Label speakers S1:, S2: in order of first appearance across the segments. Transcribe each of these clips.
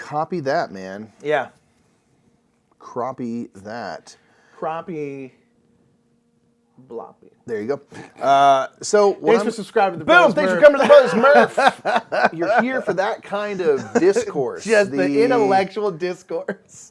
S1: copy that, man.
S2: Yeah.
S1: Copy that.
S2: Crappie. Bloppy.
S1: There you go. So
S2: thanks for subscribing to the
S1: Boom!
S2: Buzz
S1: Thanks
S2: Murph.
S1: for coming to the Buzz Murph. You're here for that kind of discourse.
S2: Just the intellectual discourse.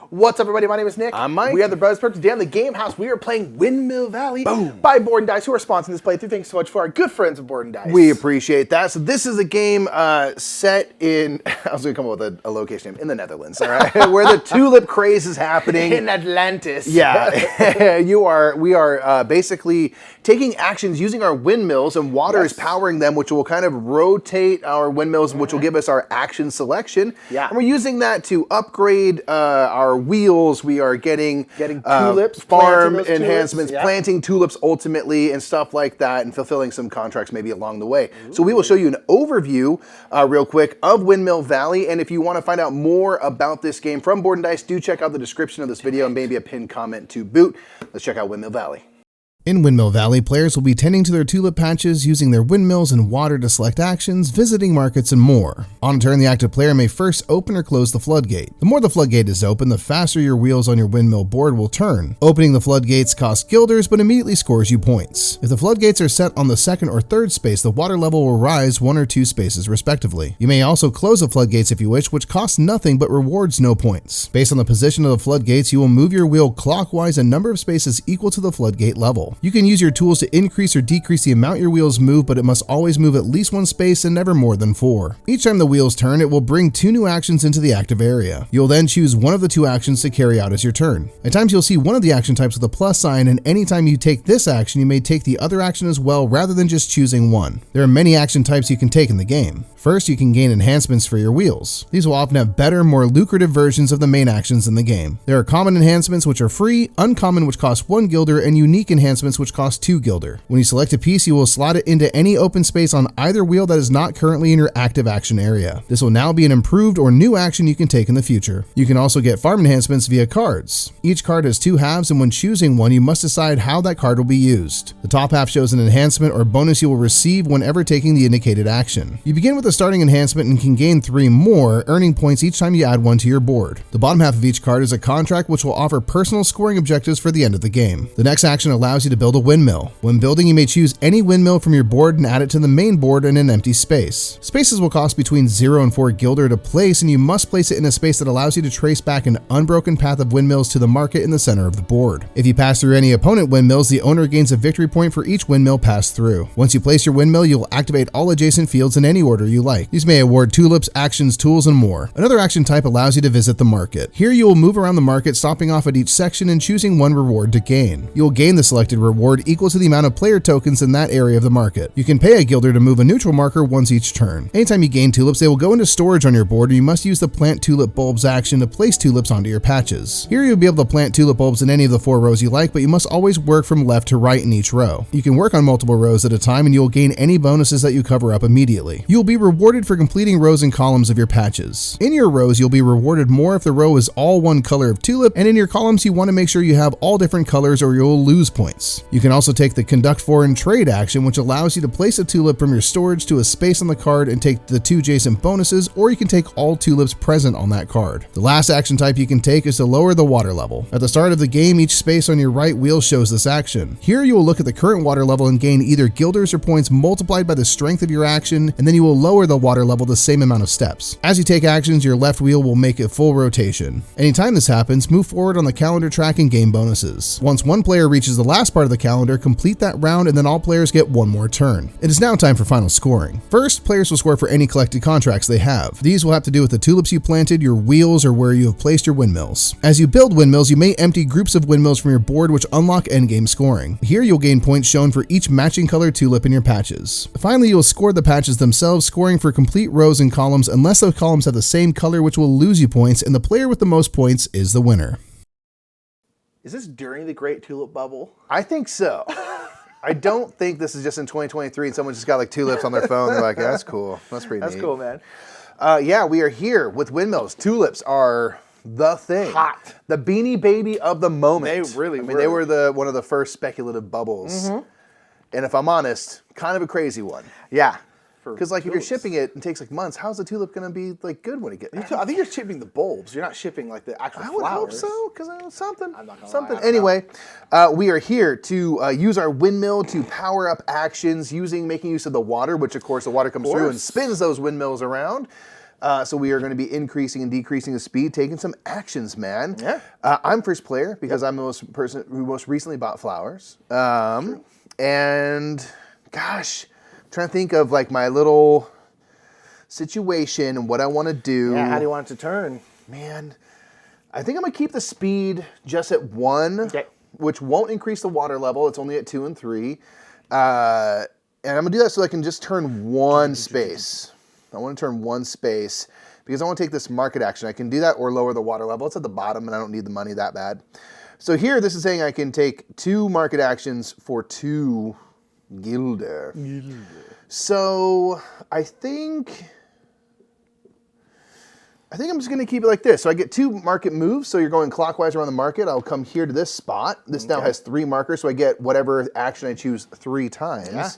S2: What's up, everybody? My name is Nick.
S1: I'm Mike.
S2: We are the Buzz Murph. Today on the Game House, we are playing Windmill Valley by Board and Dice, who are sponsoring this playthrough. Thanks so much for our good friends at Board and Dice.
S1: We appreciate that. So this is a game set in, I was going to come up with a location name, in the Netherlands, all right? Where the tulip craze is happening.
S2: In Atlantis.
S1: Yeah. We are basically taking actions using our windmills, and water is powering them, which will kind of rotate our windmills, which will give us our action selection.
S2: Yeah.
S1: And we're using that to upgrade our wheels. We are getting
S2: tulips,
S1: farm
S2: planting those
S1: enhancements,
S2: tulips. Yeah.
S1: planting tulips ultimately, and stuff like that, and fulfilling some contracts maybe along the way. Ooh. So we will show you an overview real quick of Windmill Valley, and if you want to find out more about this game from Board and Dice, do check out the description of this video and maybe a pinned comment to boot. Let's check out Windmill Valley. In Windmill Valley, players will be tending to their tulip patches, using their windmills and water to select actions, visiting markets, and more. On a turn, the active player may first open or close the floodgate. The more the floodgate is open, the faster your wheels on your windmill board will turn. Opening the floodgates costs guilders, but immediately scores you points. If the floodgates are set on the second or third space, the water level will rise 1 or 2 spaces respectively. You may also close the floodgates if you wish, which costs nothing but rewards no points. Based on the position of the floodgates, you will move your wheel clockwise a number of spaces equal to the floodgate level. You can use your tools to increase or decrease the amount your wheels move, but it must always move at least 1 space and never more than 4. Each time the wheels turn, it will bring 2 new actions into the active area. You'll then choose one of the 2 actions to carry out as your turn. At times you'll see one of the action types with a plus sign, and anytime you take this action, you may take the other action as well rather than just choosing one. There are many action types you can take in the game. First, you can gain enhancements for your wheels. These will often have better, more lucrative versions of the main actions in the game. There are common enhancements, which are free, uncommon, which cost 1 guilder, and unique enhancements, which cost 2 guilder. When you select a piece, you will slot it into any open space on either wheel that is not currently in your active action area. This will now be an improved or new action you can take in the future. You can also get farm enhancements via cards. Each card has 2 halves, and when choosing one, you must decide how that card will be used. The top half shows an enhancement or bonus you will receive whenever taking the indicated action. You begin with a starting enhancement and can gain 3 more, earning points each time you add one to your board. The bottom half of each card is a contract, which will offer personal scoring objectives for the end of the game. The next action allows you to build a windmill. When building, you may choose any windmill from your board and add it to the main board in an empty space. Spaces will cost between 0 and 4 guilder to place, and you must place it in a space that allows you to trace back an unbroken path of windmills to the market in the center of the board. If you pass through any opponent windmills, the owner gains a victory point for each windmill passed through. Once you place your windmill, you'll activate all adjacent fields in any order you like. These may award tulips, actions, tools, and more. Another action type allows you to visit the market. Here you will move around the market, stopping off at each section and choosing one reward to gain. You will gain the selected reward equal to the amount of player tokens in that area of the market. You can pay a guilder to move a neutral marker once each turn. Anytime you gain tulips, they will go into storage on your board, and you must use the plant tulip bulbs action to place tulips onto your patches. Here you'll be able to plant tulip bulbs in any of the 4 rows you like, but you must always work from left to right in each row. You can work on multiple rows at a time, and you will gain any bonuses that you cover up immediately. You will be rewarded for completing rows and columns of your patches. In your rows, you'll be rewarded more if the row is all one color of tulip, and in your columns, you want to make sure you have all different colors or you'll lose points. You can also take the conduct foreign trade action, which allows you to place a tulip from your storage to a space on the card and take the 2 adjacent bonuses, or you can take all tulips present on that card. The last action type you can take is to lower the water level. At the start of the game, each space on your right wheel shows this action. Here you will look at the current water level and gain either guilders or points multiplied by the strength of your action, and then you will lower the water level the same amount of steps. As you take actions, your left wheel will make a full rotation. Anytime this happens, move forward on the calendar track and gain bonuses. Once one player reaches the last part of the calendar, complete that round, and then all players get 1 more turn. It is now time for final scoring. First, players will score for any collected contracts they have. These will have to do with the tulips you planted, your wheels, or where you have placed your windmills. As you build windmills, you may empty groups of windmills from your board, which unlock endgame scoring. Here you'll gain points shown for each matching color tulip in your patches. Finally, you'll score the patches themselves, scoring for complete rows and columns unless those columns have the same color, which will lose you points, and the player with the most points is the winner.
S2: Is this during the Great Tulip Bubble?
S1: I think so. I don't think this is just in 2023 and someone just got like tulips on their phone. They're like, yeah, that's cool. That's pretty neat.
S2: That's cool, man.
S1: Yeah, we are here with windmills. Tulips are the thing.
S2: Hot.
S1: The Beanie Baby of the moment.
S2: They really were.
S1: They were one of the first speculative bubbles. And if I'm honest, kind of a crazy one.
S2: Yeah.
S1: Because like if you're shipping it, it takes like months. How's the tulip going to be like good when it gets?
S2: I think you're shipping the bulbs. You're not shipping like the actual flowers.
S1: I would hope so, because something.
S2: I'm not gonna
S1: Something.
S2: lie,
S1: Anyway, we are here to use our windmill to power up actions making use of the water, which of course the water comes through and spins those windmills around. So we are going to be increasing and decreasing the speed, taking some actions, man.
S2: Yeah.
S1: I'm first player because I'm the person who most recently bought flowers. And gosh, I'm trying to think of like my little situation and what I want to do.
S2: Yeah, how do you want it to turn?
S1: Man, I think I'm going to keep the speed just at 1, which won't increase the water level. It's only at 2 and 3. And I'm going to do that so I can just turn one space. I want to turn one space because I want to take this market action. I can do that or lower the water level. It's at the bottom and I don't need the money that bad. So here, this is saying I can take 2 market actions for 2 Gilder. So I think I'm just going to keep it like this. So I get 2 market moves. So you're going clockwise around the market. I'll come here to this spot. This now has 3 markers. So I get whatever action I choose 3 times. Yeah.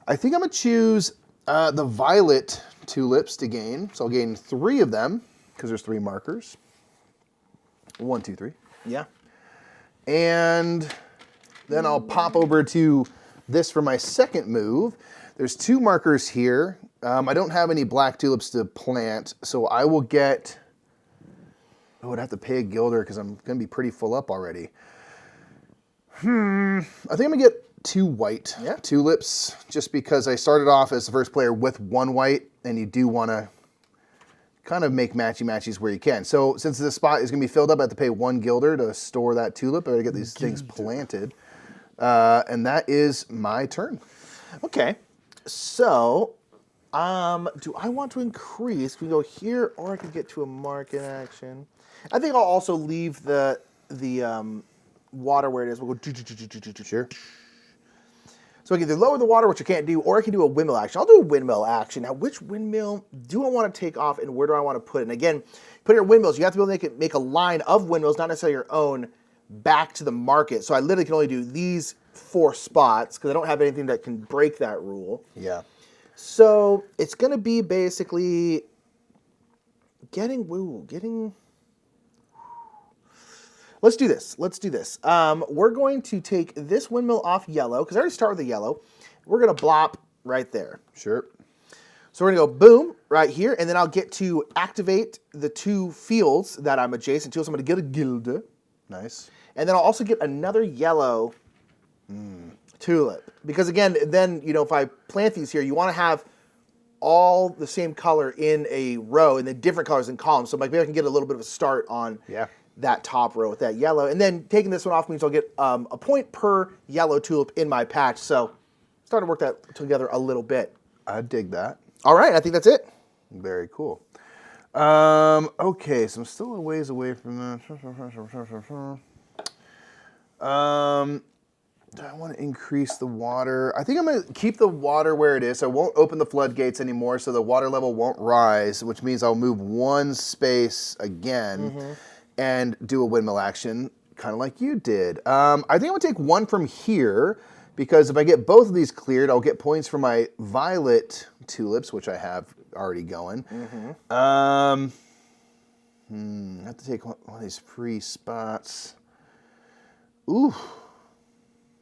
S1: I think I'm going to choose the violet tulips to gain. So I'll gain 3 of them because there's 3 markers. 1, 2, 3.
S2: Yeah.
S1: And then I'll pop over to this for my second move. There's 2 markers here. I don't have any black tulips to plant, so I will get... I would have to pay a Gilder because I'm going to be pretty full up already. I think I'm going to get 2 white tulips just because I started off as the first player with 1 white, and you do want to kind of make matchy-matchies where you can. So since this spot is going to be filled up, I have to pay 1 Gilder to store that tulip. I got to get these things planted. And that is my turn.
S2: Okay. So, do I want to increase? Can we go here, or I could get to a market action? I think I'll also leave the water where it is. We'll go.
S1: Sure.
S2: So I can either lower the water, which I can't do, or I can do a windmill action. I'll do a windmill action. Now, which windmill do I want to take off, and where do I want to put it? And again, put your windmills. You have to be able to make a line of windmills, not necessarily your own, back to the market. So I literally can only do these 4 spots because I don't have anything that can break that rule.
S1: Yeah.
S2: So it's going to be basically getting. Let's do this. We're going to take this windmill off yellow because I already start with the yellow. We're going to blop right there.
S1: Sure.
S2: So we're going to go boom right here, and then I'll get to activate the 2 fields that I'm adjacent to. So I'm going to get a Gilde.
S1: Nice.
S2: And then I'll also get another yellow tulip. Because again, then, if I plant these here, you want to have all the same color in a row and then different colors in columns. So maybe I can get a little bit of a start on that top row with that yellow. And then taking this one off means I'll get a point per yellow tulip in my patch. So starting to work that together a little bit.
S1: I dig that.
S2: All right, I think that's it.
S1: Very cool. Okay, so I'm still a ways away from that. Do I want to increase the water? I think I'm going to keep the water where it is. So I won't open the floodgates anymore, so the water level won't rise, which means I'll move 1 space again and do a windmill action, kind of like you did. I think I'm going to take 1 from here, because if I get both of these cleared, I'll get points for my violet tulips, which I have already going. I have to take one of these free spots. Ooh.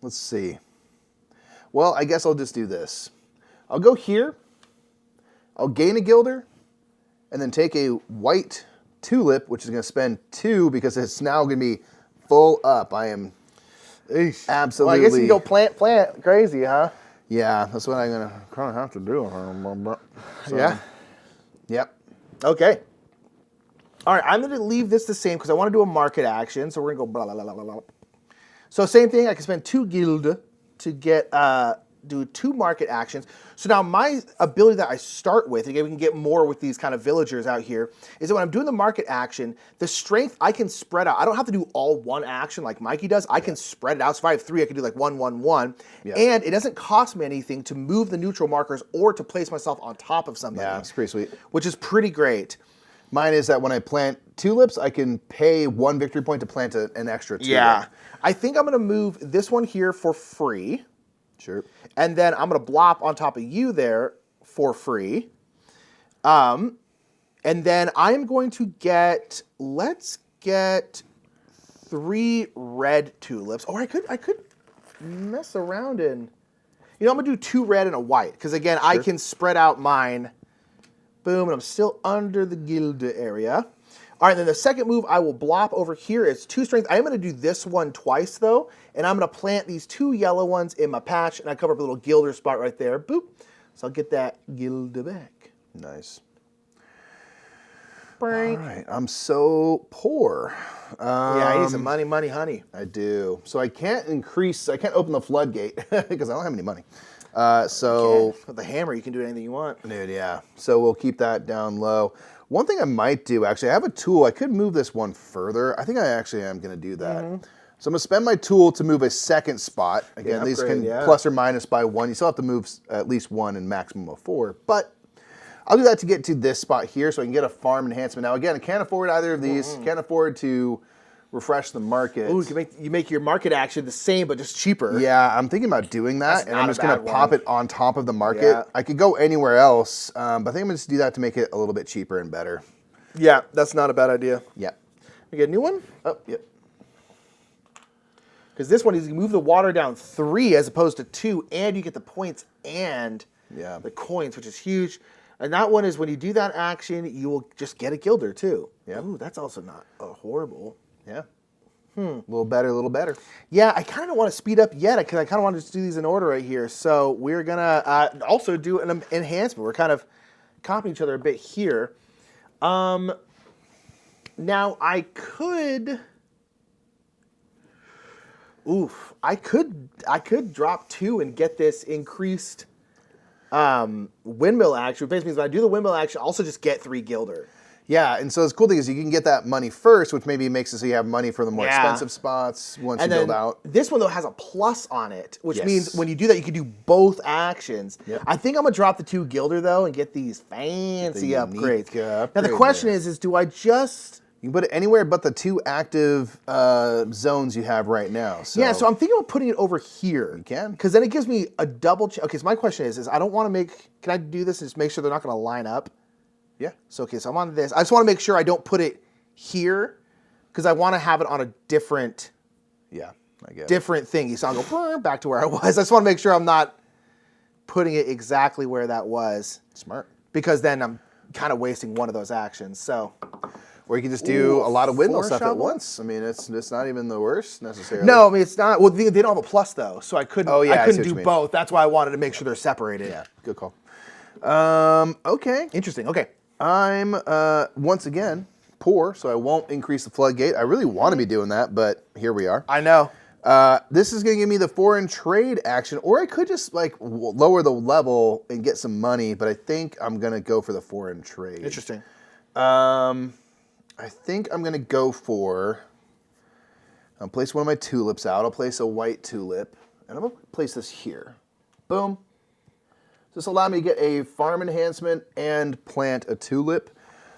S1: Let's see. Well, I guess I'll just do this. I'll go here. I'll gain a Gilder, and then take a white tulip, which is going to spend 2 because it's now going to be full up. I am absolutely...
S2: Well, I guess you can go plant crazy, huh?
S1: Yeah, that's what I'm going to kind of have to do. So,
S2: yeah?
S1: Yep.
S2: Okay. All right, I'm going to leave this the same because I want to do a market action. So we're going to go blah, blah, blah, blah, blah. So same thing, I can spend 2 Gilde to get do 2 market actions. So now my ability that I start with, again, we can get more with these kind of villagers out here, is that when I'm doing the market action, the strength I can spread out. I don't have to do all 1 action like Mikey does. I can spread it out. So if I have 3, I can do like 1, 1, 1. Yeah. And it doesn't cost me anything to move the neutral markers or to place myself on top of somebody.
S1: Yeah, it's pretty sweet.
S2: Which is pretty great.
S1: Mine is that when I plant tulips, I can pay 1 victory point to plant an extra tulip.
S2: Yeah. I think I'm going to move this one here for free.
S1: Sure.
S2: And then I'm going to blop on top of you there for free. And then I'm going to get, let's get 3 red tulips. Or I could mess around and, I'm going to do 2 red and a white. Because again, I can spread out mine. Boom, and I'm still under the Gilde area. All right, then the second move, I will blop over here. It's 2 strength. I am going to do this one twice, though, and I'm going to plant these 2 yellow ones in my patch, and I cover up a little Gilder spot right there. Boop. So I'll get that Gilde back.
S1: Nice.
S2: All
S1: right, I'm so poor.
S2: Yeah, I need some money, honey.
S1: I do. So I can't open the floodgate because I don't have any money.
S2: With the hammer, you can do anything you want.
S1: Dude, yeah. So we'll keep that down low. One thing I might do, actually, I have a tool. I could move this one further. I think I actually am going to do that. So I'm going to spend my tool to move a second spot. Again, these can plus or minus by 1. You still have to move at least 1 and maximum of 4. But I'll do that to get to this spot here so I can get a farm enhancement. Now, again, I can't afford either of these. Can't afford to refresh the market.
S2: Ooh, you make your market action the same, but just cheaper.
S1: Yeah, I'm thinking about doing that, and I'm just going to pop it on top of the market.
S2: Yeah.
S1: I could go anywhere else, but I think I'm going to just do that to make it a little bit cheaper and better.
S2: Yeah, that's not a bad idea.
S1: Yep.
S2: You get a new one?
S1: Oh, yep.
S2: Because this one is you move the water down 3 as opposed to 2, and you get the points and the coins, which is huge. And that one is when you do that action, you will just get a Gilder too.
S1: Yeah.
S2: Ooh, that's also not horrible.
S1: Yeah. A little better.
S2: Yeah, I kind of don't want to speed up yet because I kind of want to just do these in order right here. So we're going to also do an enhancement. We're kind of copying each other a bit here. Now I could drop 2 and get this increased windmill action. Which basically means when I do the windmill action, I also just get 3 Gilder.
S1: Yeah, and so the cool thing is you can get that money first, which maybe makes it so you have money for the more expensive spots once you build out.
S2: This one, though, has a plus on it, which means when you do that, you can do both actions. Yep. I think I'm going to drop the 2 Gilder, though, and get these fancy upgrades. Now, the question is do I just...
S1: You can put it anywhere but the 2 active zones you have right now. So.
S2: Yeah, so I'm thinking about putting it over here.
S1: You can.
S2: Because then it gives me a double... Okay, so my question is I don't want to make... Can I do this and just make sure they're not going to line up?
S1: Yeah.
S2: So I'm on this. I just want to make sure I don't put it here because I want to have it on a different different thingy. So I'll go back to where I was. I just want to make sure I'm not putting it exactly where that was.
S1: Smart.
S2: Because then I'm kind of wasting one of those actions. So
S1: or you can just do a lot of windmill stuff at once. I mean, it's not even the worst necessarily.
S2: No, I mean, it's not. Well, they don't have a plus, though, so I couldn't do both. That's why I wanted to make sure they're separated.
S1: Yeah, good call. Okay.
S2: Interesting. Okay.
S1: I'm, once again, poor, so I won't increase the floodgate. I really want to be doing that, but here we are.
S2: I know.
S1: This is going to give me the foreign trade action, or I could just, lower the level and get some money, but I think I'm going to go for the foreign trade.
S2: Interesting.
S1: I think I'm going to go for... I'll place one of my tulips out. I'll place a white tulip, and I'm going to place this here. Boom. This allowed me to get a farm enhancement and plant a tulip.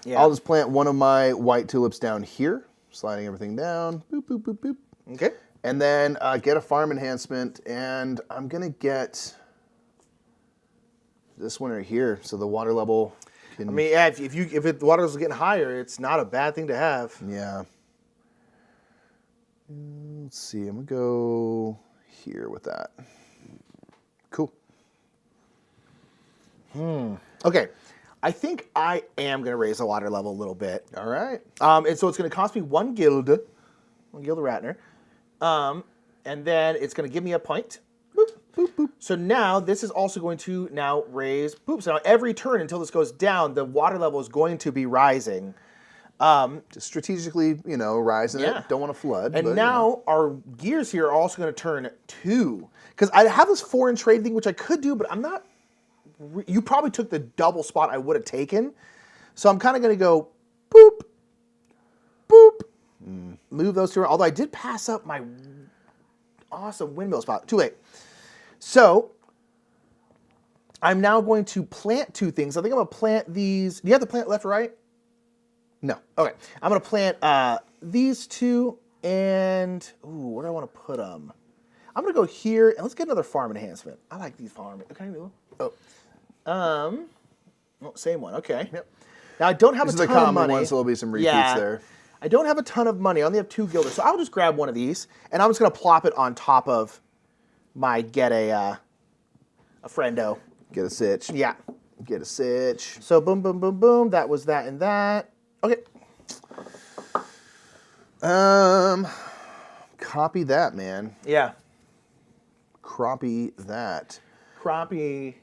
S1: Yeah. I'll just plant one of my white tulips down here, sliding everything down. Boop, boop, boop, boop.
S2: Okay.
S1: And then get a farm enhancement, and I'm going to get this one right here, so the water level can...
S2: I mean, yeah, if the water level's getting higher, it's not a bad thing to have.
S1: Yeah. Let's see, I'm going to go here with that. Cool.
S2: Okay, I think I am going to raise the water level a little bit.
S1: All right.
S2: And so it's going to cost me 1 Gilde Ratner. And then it's going to give me a point. Boop, boop, boop. So now this is also going to now raise. Boop. So now every turn until this goes down, the water level is going to be rising.
S1: Just strategically, rising it. Don't want to flood.
S2: And now our gears here are also going to turn 2. Because I have this foreign trade thing, which I could do, but I'm not... You probably took the double spot I would have taken. So I'm kind of going to go boop, boop, move those 2. Although I did pass up my awesome windmill spot. Too late. So I'm now going to plant 2 things. I think I'm going to plant these. Do you have to plant left or right?
S1: No.
S2: Okay. I'm going to plant these 2 and... Ooh, where do I want to put them? I'm gonna go here and let's get another farm enhancement. I like these farm. Okay, oh, same one. Okay.
S1: Yep.
S2: Now I don't have
S1: This
S2: a
S1: is the
S2: ton of
S1: common
S2: money.
S1: one, so there'll be some repeats there.
S2: I don't have a ton of money. I only have 2 gilders, so I'll just grab one of these and I'm just gonna plop it on top of my get a friendo.
S1: Get a sitch.
S2: Yeah.
S1: Get a sitch.
S2: So boom, boom, boom, boom. That was that and that. Okay.
S1: Copy that, man.
S2: Yeah.
S1: Copy that.
S2: Crappie.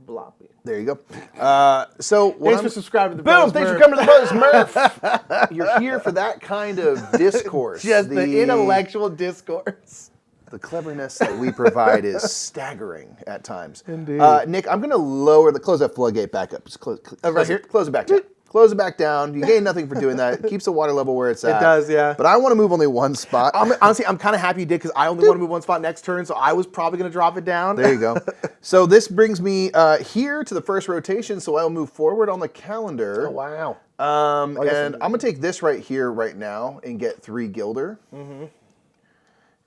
S2: Bloppy.
S1: There you go. So
S2: Thanks for subscribing to the
S1: boom!
S2: Brothers
S1: Thanks for
S2: Murph.
S1: coming to the Brothers Murph. You're here for that kind of discourse.
S2: Just the intellectual discourse.
S1: The cleverness that we provide is staggering at times.
S2: Indeed.
S1: Nick, I'm going to close that floodgate back up. Just close
S2: right here?
S1: Close it back down. Close it back down. You gain nothing for doing that. It keeps the water level where it's at.
S2: It does, yeah.
S1: But I want to move only one spot.
S2: Honestly, I'm kind of happy you did because I only want to move one spot next turn, so I was probably going to drop it down.
S1: There you go. So this brings me here to the first rotation, so I'll move forward on the calendar.
S2: Oh, wow.
S1: And I'm going to take this right here right now and get 3 gilder. Mm-hmm.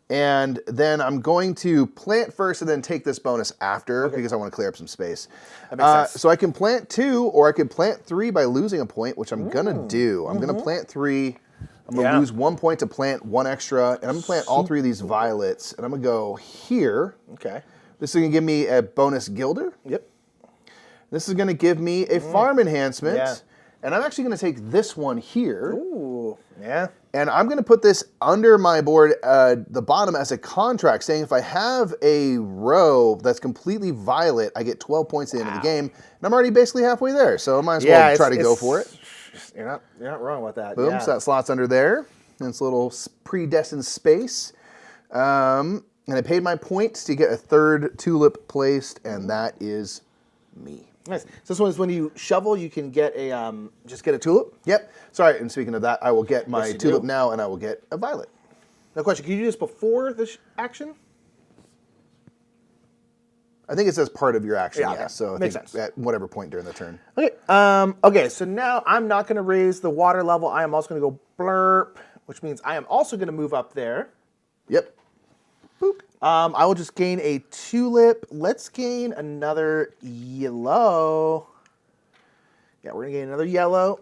S1: And then I'm going to plant first and then take this bonus after because I want to clear up some space.
S2: That makes sense.
S1: So I can plant 2 or I could plant 3 by losing a point, which I'm going to do. I'm going to plant 3. I'm going to lose 1 point to plant 1 extra. And I'm going to plant all 3 of these violets. And I'm going to go here.
S2: Okay.
S1: This is going to give me a bonus gilder.
S2: Yep.
S1: This is going to give me a farm enhancement.
S2: Yeah.
S1: And I'm actually going to take this one here.
S2: Ooh. Yeah.
S1: And I'm going to put this under my board, the bottom, as a contract, saying if I have a row that's completely violet, I get 12 points at the end of the game. And I'm already basically halfway there, so I might as well try to go for it.
S2: You're not wrong about that.
S1: Boom,
S2: Yeah.
S1: so that slot's under there. And it's a little predestined space. And I paid my points to get a 3rd tulip placed, and that is me.
S2: Nice. So this one is when you shovel, you can get a just get a tulip.
S1: Yep. Sorry, and speaking of that, I will get my
S2: Yes, you
S1: tulip
S2: do.
S1: now, and I will get a violet.
S2: No question. Can you do this before the action?
S1: I think it says part of your action,
S2: Yeah,
S1: yeah.
S2: okay.
S1: So I
S2: Makes
S1: think
S2: sense.
S1: at whatever point during the turn.
S2: Okay. Okay. So now I'm not going to raise the water level. I am also going to go blurp, which means I am also going to move up there.
S1: Yep.
S2: Boop. I will just gain a tulip. Let's gain another yellow. Yeah, we're going to gain another yellow.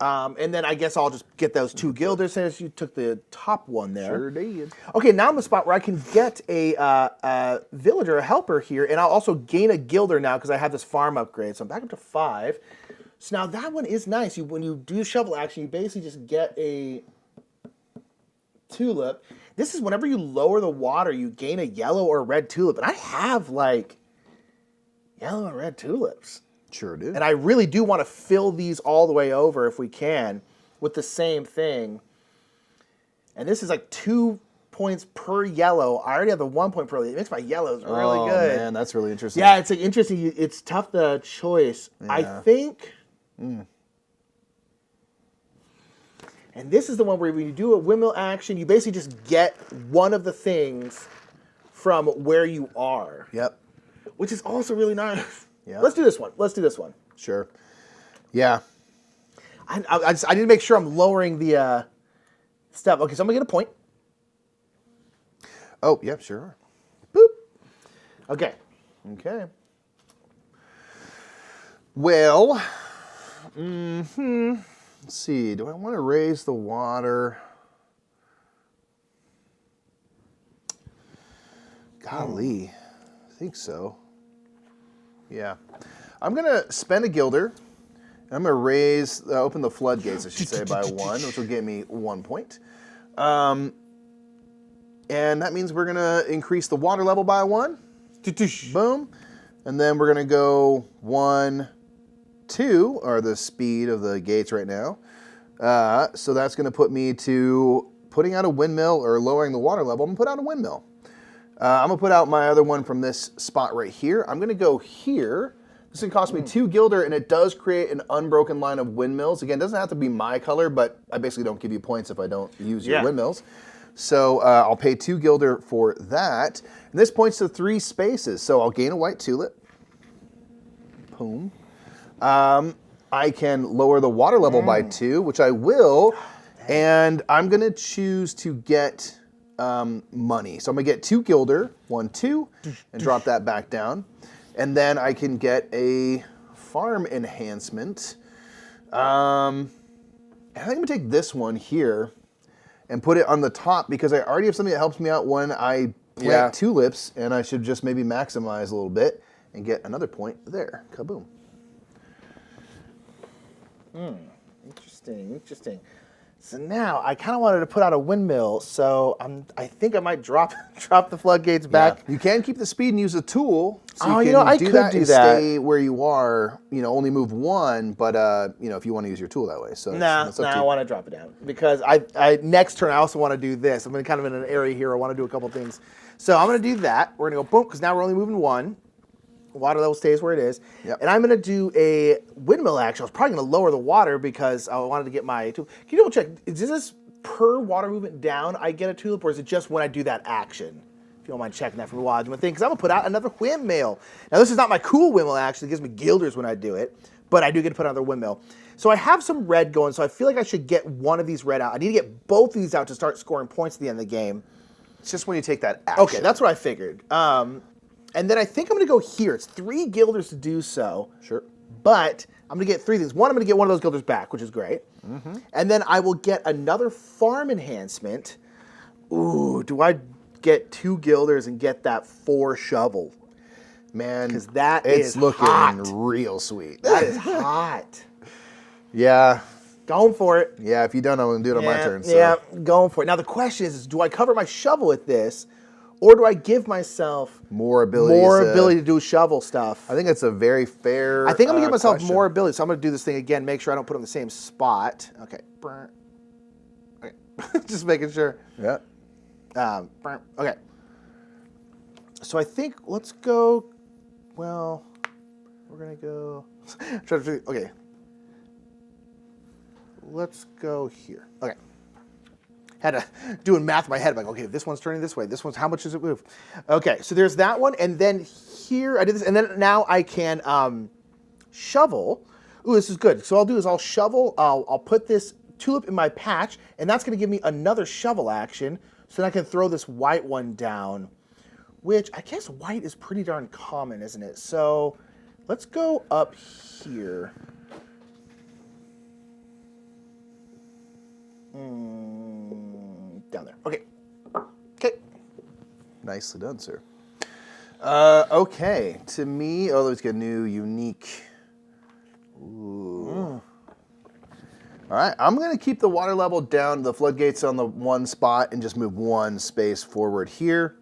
S2: And then I guess I'll just get those 2 gilders since you took the top one there.
S1: Sure did.
S2: Okay, now I'm in the spot where I can get a villager, a helper here, and I'll also gain a gilder now because I have this farm upgrade. So I'm back up to 5. So now that one is nice. When you do shovel action, you basically just get a tulip. This is whenever you lower the water, you gain a yellow or red tulip. And I have like yellow and red tulips.
S1: Sure do.
S2: And I really do want to fill these all the way over if we can with the same thing. And this is like 2 points per yellow. I already have the 1 point per. It makes my yellows really good.
S1: Man, that's really interesting.
S2: Yeah, it's like interesting. It's tough to choice.
S1: Yeah.
S2: I think. And this is the one where when you do a windmill action, you basically just get one of the things from where you are.
S1: Yep.
S2: Which is also really nice.
S1: Yeah.
S2: Let's do this one. Let's do this one.
S1: Sure. Yeah.
S2: I need to make sure I'm lowering the stuff. Okay, so I'm going to get a point.
S1: Oh, yep, sure.
S2: Boop. Okay.
S1: Okay. Well, let's see. Do I want to raise the water? Golly, I think so. Yeah. I'm going to spend a gilder. And I'm going to raise, open the floodgates, I should say, by 1, which will give me 1 point. And that means we're going to increase the water level by 1. Boom. And then we're going to go 1, 2, or the speed of the gates right now. So that's going to put me to putting out a windmill or lowering the water level. I'm going to put out a windmill. I'm going to put out my other one from this spot right here. I'm going to go here. This is going to cost me 2 gilder, and it does create an unbroken line of windmills. Again, it doesn't have to be my color, but I basically don't give you points if I don't use your windmills. So I'll pay 2 gilder for that. And this points to 3 spaces. So I'll gain a white tulip. Boom. I can lower the water level by 2, which I will. And I'm going to choose to get money. So I'm gonna get 2 gilder, 1, 2, and drop that back down. And then I can get a farm enhancement. I think I'm gonna take this one here and put it on the top because I already have something that helps me out when I plant tulips, and I should just maybe maximize a little bit and get another point there. Kaboom.
S2: Interesting. So now I kind of wanted to put out a windmill, so I think I might drop the floodgates back.
S1: Yeah. You can keep the speed and use a tool. So
S2: I could do that.
S1: Stay where you are. Only move 1, but if you want to use your tool that way. So
S2: I want to drop it down because I next turn I also want to do this. I'm kind of in an area here. I want to do a couple things, so I'm going to do that. We're going to go boom because now we're only moving 1. Water level stays where it is.
S1: Yep.
S2: And I'm going to do a windmill action. I was probably going to lower the water because I wanted to get my tulip. Can you double check? Is this per water movement down I get a tulip, or is it just when I do that action? If you don't mind checking that for me while I do my thing, because I'm going to put out another windmill. Now, this is not my cool windmill action. It gives me gilders when I do it, but I do get to put another windmill. So I have some red going, so I feel like I should get one of these red out. I need to get both of these out to start scoring points at the end of the game.
S1: It's just when you take that action.
S2: Okay, that's what I figured. And then I think I'm going to go here. It's 3 gilders to do so.
S1: Sure.
S2: But I'm going to get 3 things. One, I'm going to get one of those gilders back, which is great. Mm-hmm. And then I will get another farm enhancement. Ooh, do I get 2 gilders and get that 4 shovel?
S1: Man,
S2: because that
S1: it's
S2: is
S1: looking
S2: hot.
S1: real sweet.
S2: That is hot.
S1: Yeah.
S2: Going for it.
S1: Yeah, if you don't, I'm going to do it on my turn. So.
S2: Yeah, going for it. Now, the question is, do I cover my shovel with this? Or do I give myself
S1: more ability
S2: to do shovel stuff?
S1: I think that's a very fair
S2: I think I'm going to give myself
S1: question.
S2: more ability. So I'm going to do this thing again, make sure I don't put it in the same spot. Okay. Okay. Just making sure.
S1: Yeah.
S2: Okay. So I think let's go, well, we're going to go, okay. Let's go here. Okay. Had to doing math in my head. I'm like, okay, this one's turning this way. This one's, how much does it move? Okay, so there's that one. And then here, I did this. And then now I can shovel. Ooh, this is good. So what I'll do is I'll shovel. I'll put this tulip in my patch. And that's going to give me another shovel action. So then I can throw this white one down. Which, I guess white is pretty darn common, isn't it? So let's go up here. Down there. Okay. Okay.
S1: Nicely done, sir. Okay. To me, let's get a new unique. Ooh. All right. I'm going to keep the water level down, the floodgates on the 1 spot, and just move 1 space forward here.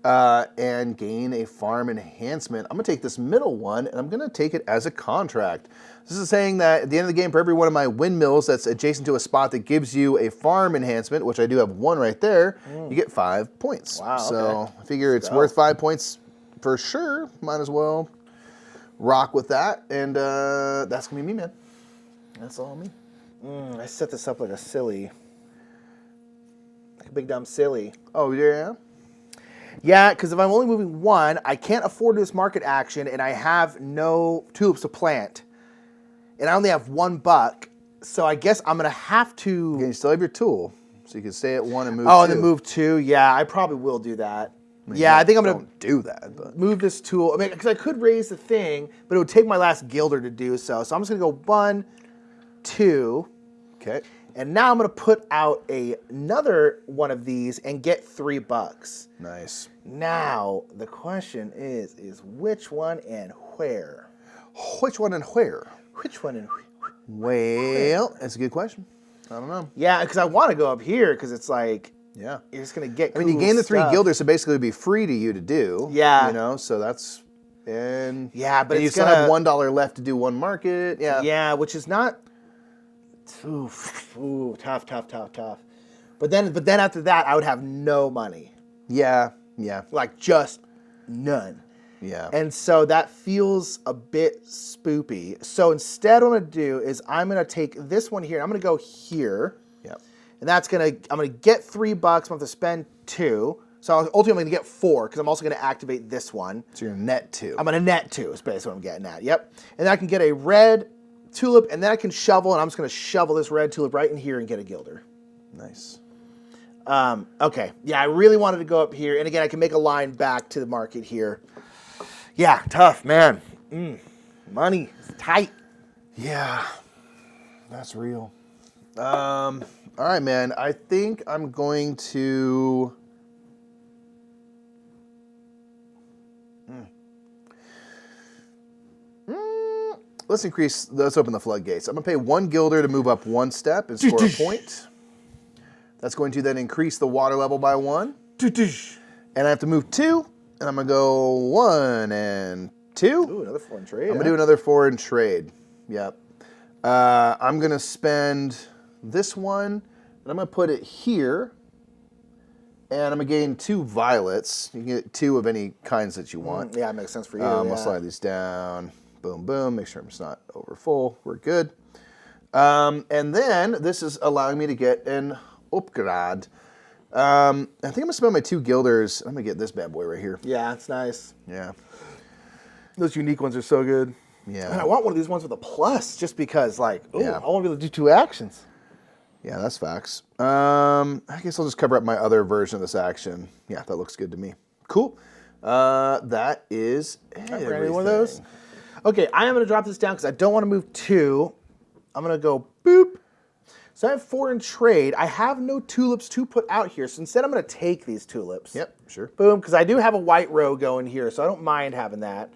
S1: And gain a farm enhancement. I'm going to take this middle one, and I'm going to take it as a contract. This is saying that at the end of the game, for every one of my windmills that's adjacent to a spot that gives you a farm enhancement, which I do have 1 right there, you get 5 points.
S2: Wow,
S1: so
S2: okay.
S1: I figure it's worth 5 points for sure. Might as well rock with that, and that's going to be me, man. That's all me.
S2: I set this up like a silly, like a big dumb silly.
S1: Oh, yeah?
S2: Yeah, because if I'm only moving 1, I can't afford this market action, and I have no tulips to plant. And I only have $1, so I guess I'm going to have to...
S1: You still have your tool, so you can stay at 1 and move 2.
S2: Oh, and then move 2. Yeah, I probably will do that. I think I'm going to
S1: do that. But
S2: move this tool. I mean, because I could raise the thing, but it would take my last gilder to do so. So I'm just going to go 1, 2.
S1: Okay.
S2: And now I'm going to put out another one of these and get $3.
S1: Nice.
S2: Now, the question is which one and where?
S1: Which one and where?
S2: Which one and
S1: where? Well, that's a good question. I don't know.
S2: Yeah, because I want to go up here because it's like,
S1: yeah,
S2: you're just going to get
S1: I mean, you gain the 3
S2: stuff.
S1: gilders, so basically it'd be free to you to do.
S2: Yeah.
S1: You know, so that's, and
S2: yeah, but
S1: and you
S2: it's
S1: still have $1 left to do 1 market. Yeah.
S2: Yeah, which is not, tough. But then after that, I would have no money.
S1: Yeah, yeah.
S2: Like just none.
S1: Yeah.
S2: And so that feels a bit spoopy. So instead what I'm going to do is I'm going to take this one here. I'm going to go here.
S1: Yep.
S2: And I'm going to get $3. I'm going to have to spend 2. So ultimately I'm going to get 4 because I'm also going to activate this one.
S1: So you're net 2.
S2: I'm going to net 2 is basically what I'm getting at. Yep. And then I can get a red tulip and then I can shovel and I'm just going to shovel this red tulip right in here and get a gilder.
S1: Nice.
S2: Okay. Yeah, I really wanted to go up here. And again, I can make a line back to the market here. Yeah, tough, man. Money is tight.
S1: Yeah, that's real. All right, man. I think I'm going to. Let's open the floodgates. I'm going to pay 1 guilder to move up 1 step and score a point. That's going to then increase the water level by 1. And I have to move 2, and I'm going to go 1 and 2.
S2: Ooh, another foreign trade.
S1: I'm going to do another foreign trade. Yep. I'm going to spend this one, and I'm going to put it here. And I'm going to gain 2 violets. You can get 2 of any kinds that you want.
S2: Yeah, it makes sense for you.
S1: I'll slide these down. Boom, boom. Make sure it's not over full. We're good. And then this is allowing me to get an upgrade. I think I'm going to spend my 2 guilders. I'm going to get this bad boy right here.
S2: Yeah, it's nice.
S1: Yeah.
S2: Those unique ones are so good.
S1: Yeah.
S2: And I want one of these ones with a plus just because, like, ooh,
S1: Yeah.
S2: I want to be able to do 2 actions.
S1: Yeah, that's facts. I guess I'll just cover up my other version of this action. Yeah, that looks good to me. Cool. That is everything.
S2: One of those. Okay, I am going to drop this down because I don't want to move 2. I'm going to go boop. So I have 4 in trade. I have no tulips to put out here, so instead I'm going to take these tulips.
S1: Yep, sure.
S2: Boom, because I do have a white row going here, so I don't mind having that.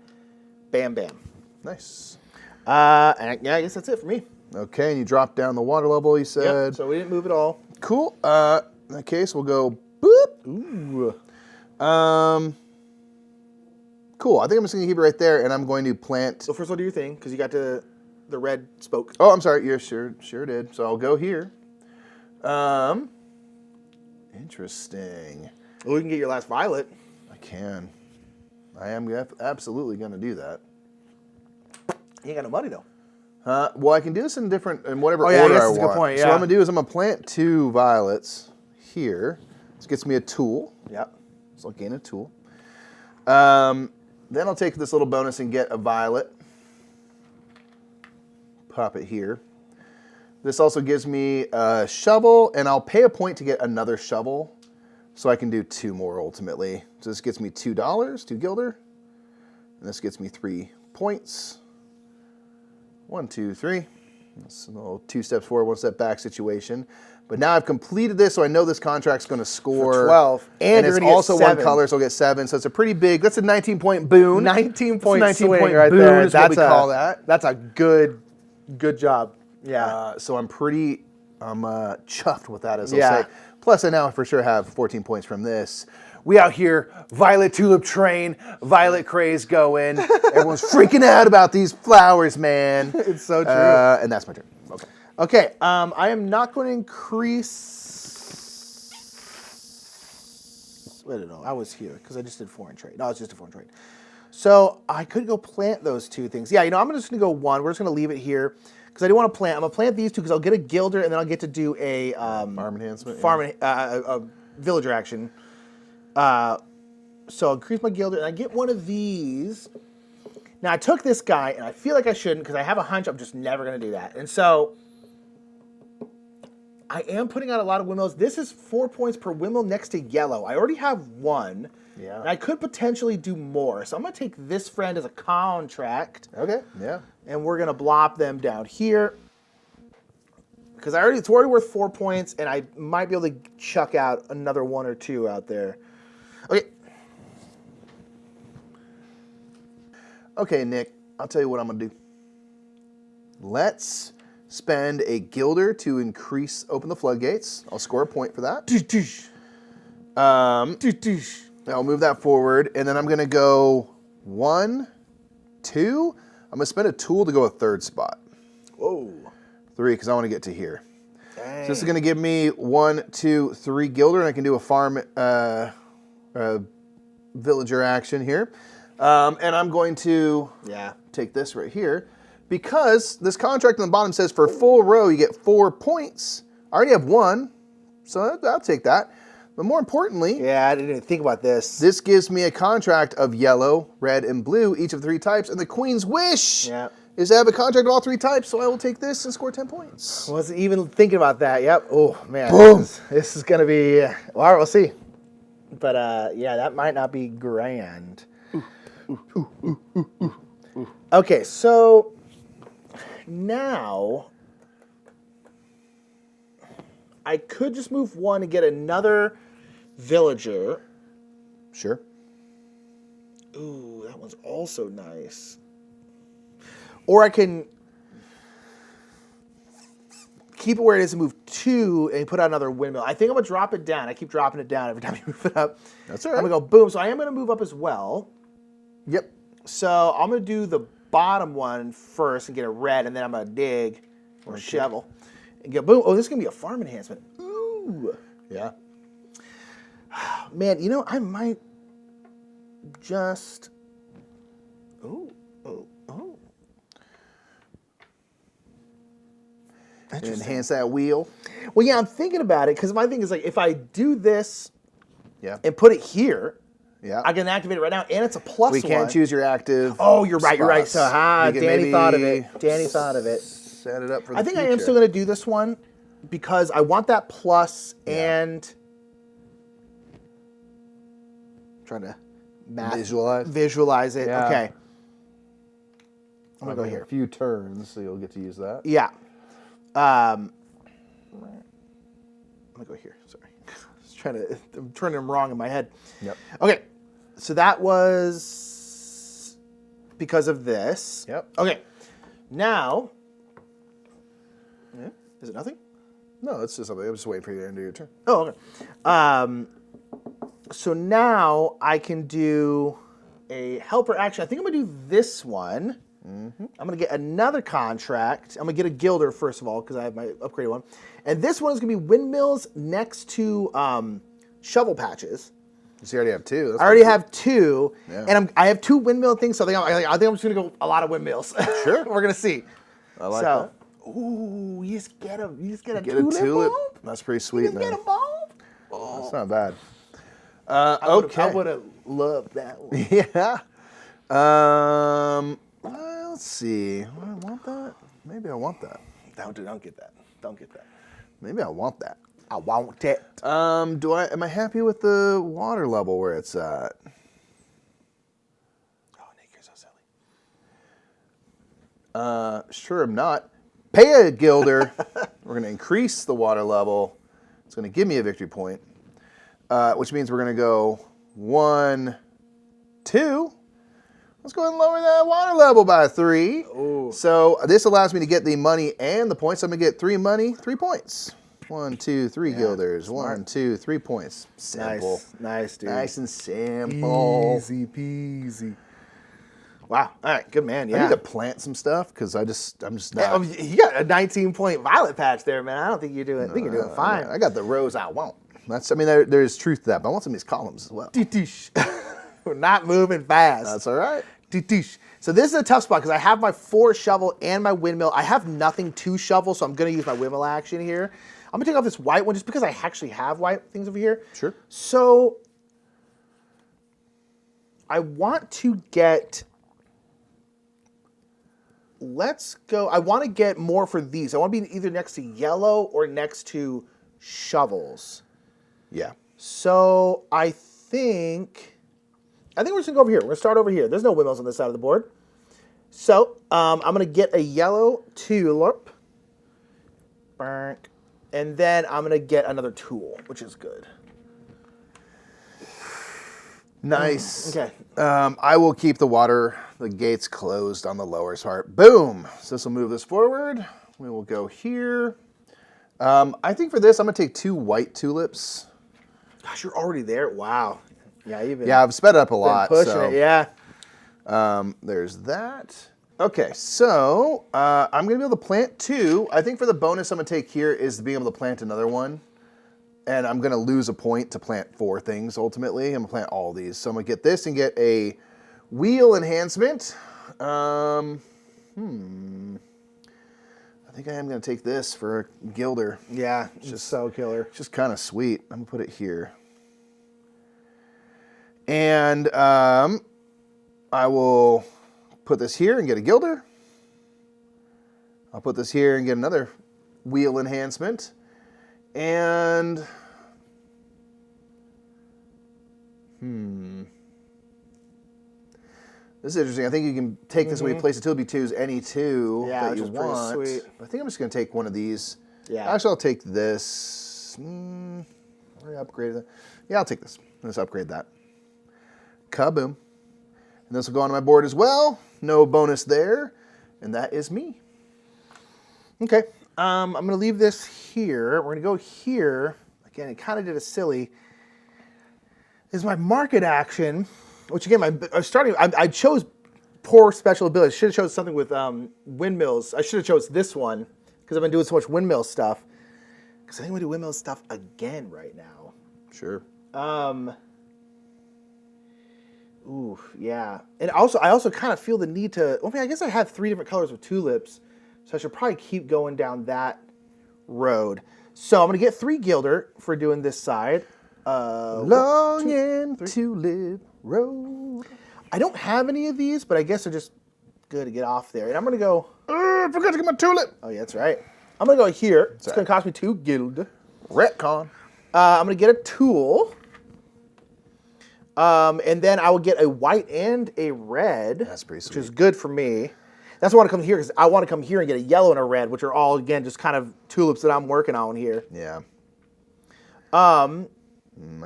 S2: Bam, bam.
S1: Nice.
S2: And yeah, I guess that's it for me.
S1: Okay, and you dropped down the water level, you said.
S2: Yep, so we didn't move at all.
S1: Cool. In that case, we'll go boop.
S2: Ooh.
S1: Cool. I think I'm just going to keep it right there, and I'm going to plant.
S2: So first of all, do your thing, because you got the red spoke.
S1: Oh, I'm sorry. Yeah, sure did. So I'll go here. Interesting.
S2: Well, we can get your last violet.
S1: I can. I am absolutely going to do that.
S2: You ain't got no money, though.
S1: Well, I can do this in whatever
S2: Oh, yeah, I
S1: order
S2: guess
S1: I
S2: that's a good
S1: want.
S2: point,
S1: So what
S2: yeah.
S1: I'm going to do is I'm going to plant 2 violets here. This gets me a tool.
S2: Yep.
S1: So I'll gain a tool. Then I'll take this little bonus and get a violet. Pop it here. This also gives me a shovel, and I'll pay a point to get another shovel, so I can do 2 more ultimately. So this gets me $2, 2 guilder, and this gets me 3 points. 1, 2, 3. That's a little 2 steps forward, 1 step back situation. But now I've completed this, so I know this contract's going to score
S2: For 12.
S1: And
S2: you're
S1: it's
S2: gonna get
S1: also
S2: 7.
S1: 1 color, so I'll get 7. So it's a pretty big. That's a 19-point boon.
S2: 19-point
S1: 19-point
S2: swing right
S1: boon
S2: there.
S1: is what we call that.
S2: That's a good job. Yeah.
S1: So I'm chuffed with that, as
S2: Yeah.
S1: I'll say. Plus, I now for sure have 14 points from this. We out here, violet tulip train, violet craze going. Everyone's freaking out about these flowers, man.
S2: It's so true.
S1: And that's my turn. Okay.
S2: Okay, I am not going to increase. Wait, no, I was here because I just did foreign trade. No, it's just a foreign trade. So I could go plant those 2 things. Yeah, I'm just going to go 1. We're just going to leave it here because I do want to plant. I'm going to plant these 2 because I'll get a gilder and then I'll get to do a
S1: Farm enhancement.
S2: a villager action. So I'll increase my gilder and I get one of these. Now I took this guy and I feel like I shouldn't because I have a hunch I'm just never going to do that. And so I am putting out a lot of windmills. This is 4 points per windmill next to yellow. I already have 1.
S1: Yeah.
S2: And I could potentially do more. So I'm going to take this friend as a contract.
S1: Okay. Yeah.
S2: And we're going to blop them down here. Because it's already worth 4 points, and I might be able to chuck out another 1 or 2 out there. Okay.
S1: Okay, Nick. I'll tell you what I'm going to do. Let's spend a guilder to open the floodgates. I'll score a point for that. I'll move that forward, and then I'm going to go 1, 2. I'm going to spend a tool to go a 3rd spot.
S2: Whoa.
S1: 3, because I want to get to here.
S2: Dang.
S1: So this is going to give me 1, 2, 3 guilder, and I can do a farm villager action here. And I'm going to take this right here. Because this contract on the bottom says for full row you get 4 points. I already have 1, so I'll take that. But more importantly,
S2: Yeah, I didn't even think about this.
S1: this gives me a contract of yellow, red, and blue, each of 3 types, and the Queen's Wish.
S2: Yeah.
S1: is to have a contract of all 3 types, so I will take this and score 10 points.
S2: Wasn't even thinking about that. Yep. Oh, man.
S1: Boom.
S2: This is going to be... Well, all right, we'll see. But, yeah, that might not be grand. Okay, so now I could just move 1 and get another villager.
S1: Sure.
S2: Ooh, that one's also nice. Or I can keep it where it is and move 2 and put out another windmill. I think I'm going to drop it down. I keep dropping it down every time you move it up.
S1: That's all right.
S2: I'm going to go boom. So I am going to move up as well.
S1: Yep.
S2: So I'm going to do the bottom one first and get a red, and then I'm going to dig or shovel and get boom. Oh, this is going to be a farm enhancement. Ooh.
S1: Yeah.
S2: Man, you know, I might just... Oh.
S1: Enhance that wheel.
S2: Well, yeah, I'm thinking about it because my thing is like if I do this
S1: Yeah.
S2: and put it here,
S1: Yeah.
S2: I can activate it right now, and it's a plus
S1: We can't
S2: one.
S1: choose your active.
S2: Oh, you're right. You're right. So,
S1: spots. We can
S2: Danny
S1: maybe
S2: thought of it. Danny thought of it.
S1: Set it up for the
S2: I think
S1: future.
S2: I am still going to do this one because I want that plus and trying to visualize it.
S1: Yeah.
S2: Okay. I'm going to go here.
S1: A few turns, so you'll get to use that.
S2: Yeah. I'm going to go here. Sorry. I'm turning them wrong in my head.
S1: Yep.
S2: Okay. So that was because of this.
S1: Yep.
S2: Okay. Now, is it nothing?
S1: No, it's just something. I'm just waiting for you to end your turn.
S2: Oh, okay. So now I can do a helper action. I think I'm going to do this one. I'm going to get another contract. I'm going to get a gilder, first of all, because I have my upgraded one. And this one is going to be windmills next to shovel patches.
S1: So you already have 2. That's
S2: I already have 2,
S1: Yeah.
S2: and I have 2 windmill things, so I think I'm just going to go a lot of windmills.
S1: Sure.
S2: We're going to see.
S1: I like that.
S2: Ooh, you just get a
S1: Get a
S2: tulip
S1: tulip.
S2: bulb?
S1: That's pretty
S2: You
S1: sweet,
S2: just
S1: man.
S2: get a bulb? Oh.
S1: That's not bad.
S2: I
S1: Okay.
S2: would have loved that one.
S1: Yeah. Let's see. Do I want that? Maybe I want that.
S2: Don't get that. Don't get that.
S1: Maybe I want that.
S2: I want it.
S1: Am I happy with the water level where it's at?
S2: Oh, Nick, you're so silly.
S1: Sure I'm not. Pay a gilder. We're going to increase the water level. It's going to give me a victory point, which means we're going to go 1, 2. Let's go ahead and lower that water level by 3.
S2: Ooh.
S1: So this allows me to get the money and the points. I'm going to get 3 money, 3 points. 1, 2, 3 guilders.
S2: smart.
S1: 1, 2, 3 points. Simple.
S2: Nice, dude.
S1: Nice and simple.
S2: Easy peasy. Wow. All right, good man.
S1: I
S2: Yeah.
S1: need to plant some stuff because I'm just
S2: Oh,
S1: not.
S2: you got a 19-point violet patch there, man. I don't think you're doing. I think you're doing fine.
S1: I got the rows I want. There's truth to that, but I want some of these columns as well.
S2: We're not moving fast.
S1: That's all right.
S2: So this is a tough spot because I have my 4 shovel and my windmill. I have nothing to shovel, so I'm going to use my windmill action here. I'm going to take off this white one just because I actually have white things over here.
S1: Sure.
S2: So I want to get... Let's go. I want to get more for these. I want to be either next to yellow or next to shovels.
S1: Yeah.
S2: So I think we're just gonna go over here. We're gonna start over here. There's no windmills on this side of the board. So I'm gonna get a yellow tulip, and then I'm gonna get another tool, which is good.
S1: Nice.
S2: Okay.
S1: I will keep the gates closed on the lower part. Boom. So this will move this forward. We will go here. I think for this, I'm going to take 2 white tulips.
S2: Gosh, you're already there. Wow. Yeah,
S1: Yeah, I've sped up a lot.
S2: pushing
S1: So,
S2: it. Yeah.
S1: there's that. Okay, so I'm going to be able to plant 2. I think for the bonus I'm going to take here is being able to plant another one. And I'm going to lose a point to plant 4 things, ultimately. I'm going to plant all these. So I'm going to get this and get a wheel enhancement. I think I am going to take this for a gilder.
S2: Yeah, it's just so killer.
S1: It's just kind of sweet. I'm going to put it here. And I will put this here and get a gilder. I'll put this here and get another wheel enhancement. And this is interesting. I think you can take this when you place the tulip twos, any two that you want.
S2: Sweet.
S1: I think I'm just going to take one of these.
S2: Yeah.
S1: Actually, I'll take this. I upgraded that. Yeah, I'll take this. Let's upgrade that. Kaboom. And this will go onto my board as well. No bonus there. And that is me.
S2: Okay. I'm going to leave this here. We're going to go here. Again, it kind of did a silly. This is my market action, which again, I chose poor special ability. I should have chosen something with windmills. I should have chose this one because I've been doing so much windmill stuff. Because I think I'm going to do windmill stuff again right now.
S1: Sure.
S2: Ooh, yeah. And also, I also kind of feel the need to. Well, I mean, I guess I have 3 different colors of tulips, so I should probably keep going down that road. So I'm gonna get 3 gilder for doing this side.
S1: Long and tulip road.
S2: I don't have any of these, but I guess they're just good to get off there. And I'm gonna go.
S1: I forgot to get my tulip.
S2: Oh yeah, that's right. I'm gonna go here. It's gonna cost me 2 gild.
S1: Retcon.
S2: I'm gonna get a tool. And then I will get a white and a red.
S1: That's pretty sweet.
S2: Which is good for me. That's why I want to come here, because I want to come here and get a yellow and a red, which are all, again, just kind of tulips that I'm working on here.
S1: Yeah. I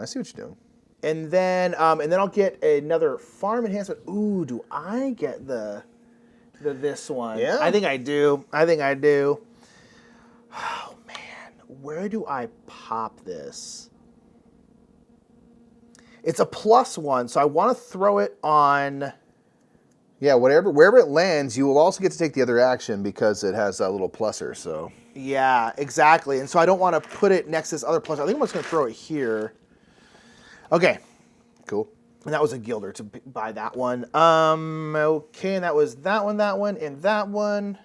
S1: see what you're doing.
S2: And then I'll get another farm enhancement. Ooh, do I get this one?
S1: Yeah.
S2: I think I do. Oh, man. Where do I pop this? It's a +1, so I want to throw it on.
S1: Yeah, wherever it lands, you will also get to take the other action because it has that little pluser. So.
S2: Yeah, exactly. And so I don't want to put it next to this other pluser. I think I'm just going to throw it here. Okay.
S1: Cool.
S2: And that was a gilder to buy that one. Okay, and that was that one, and that one.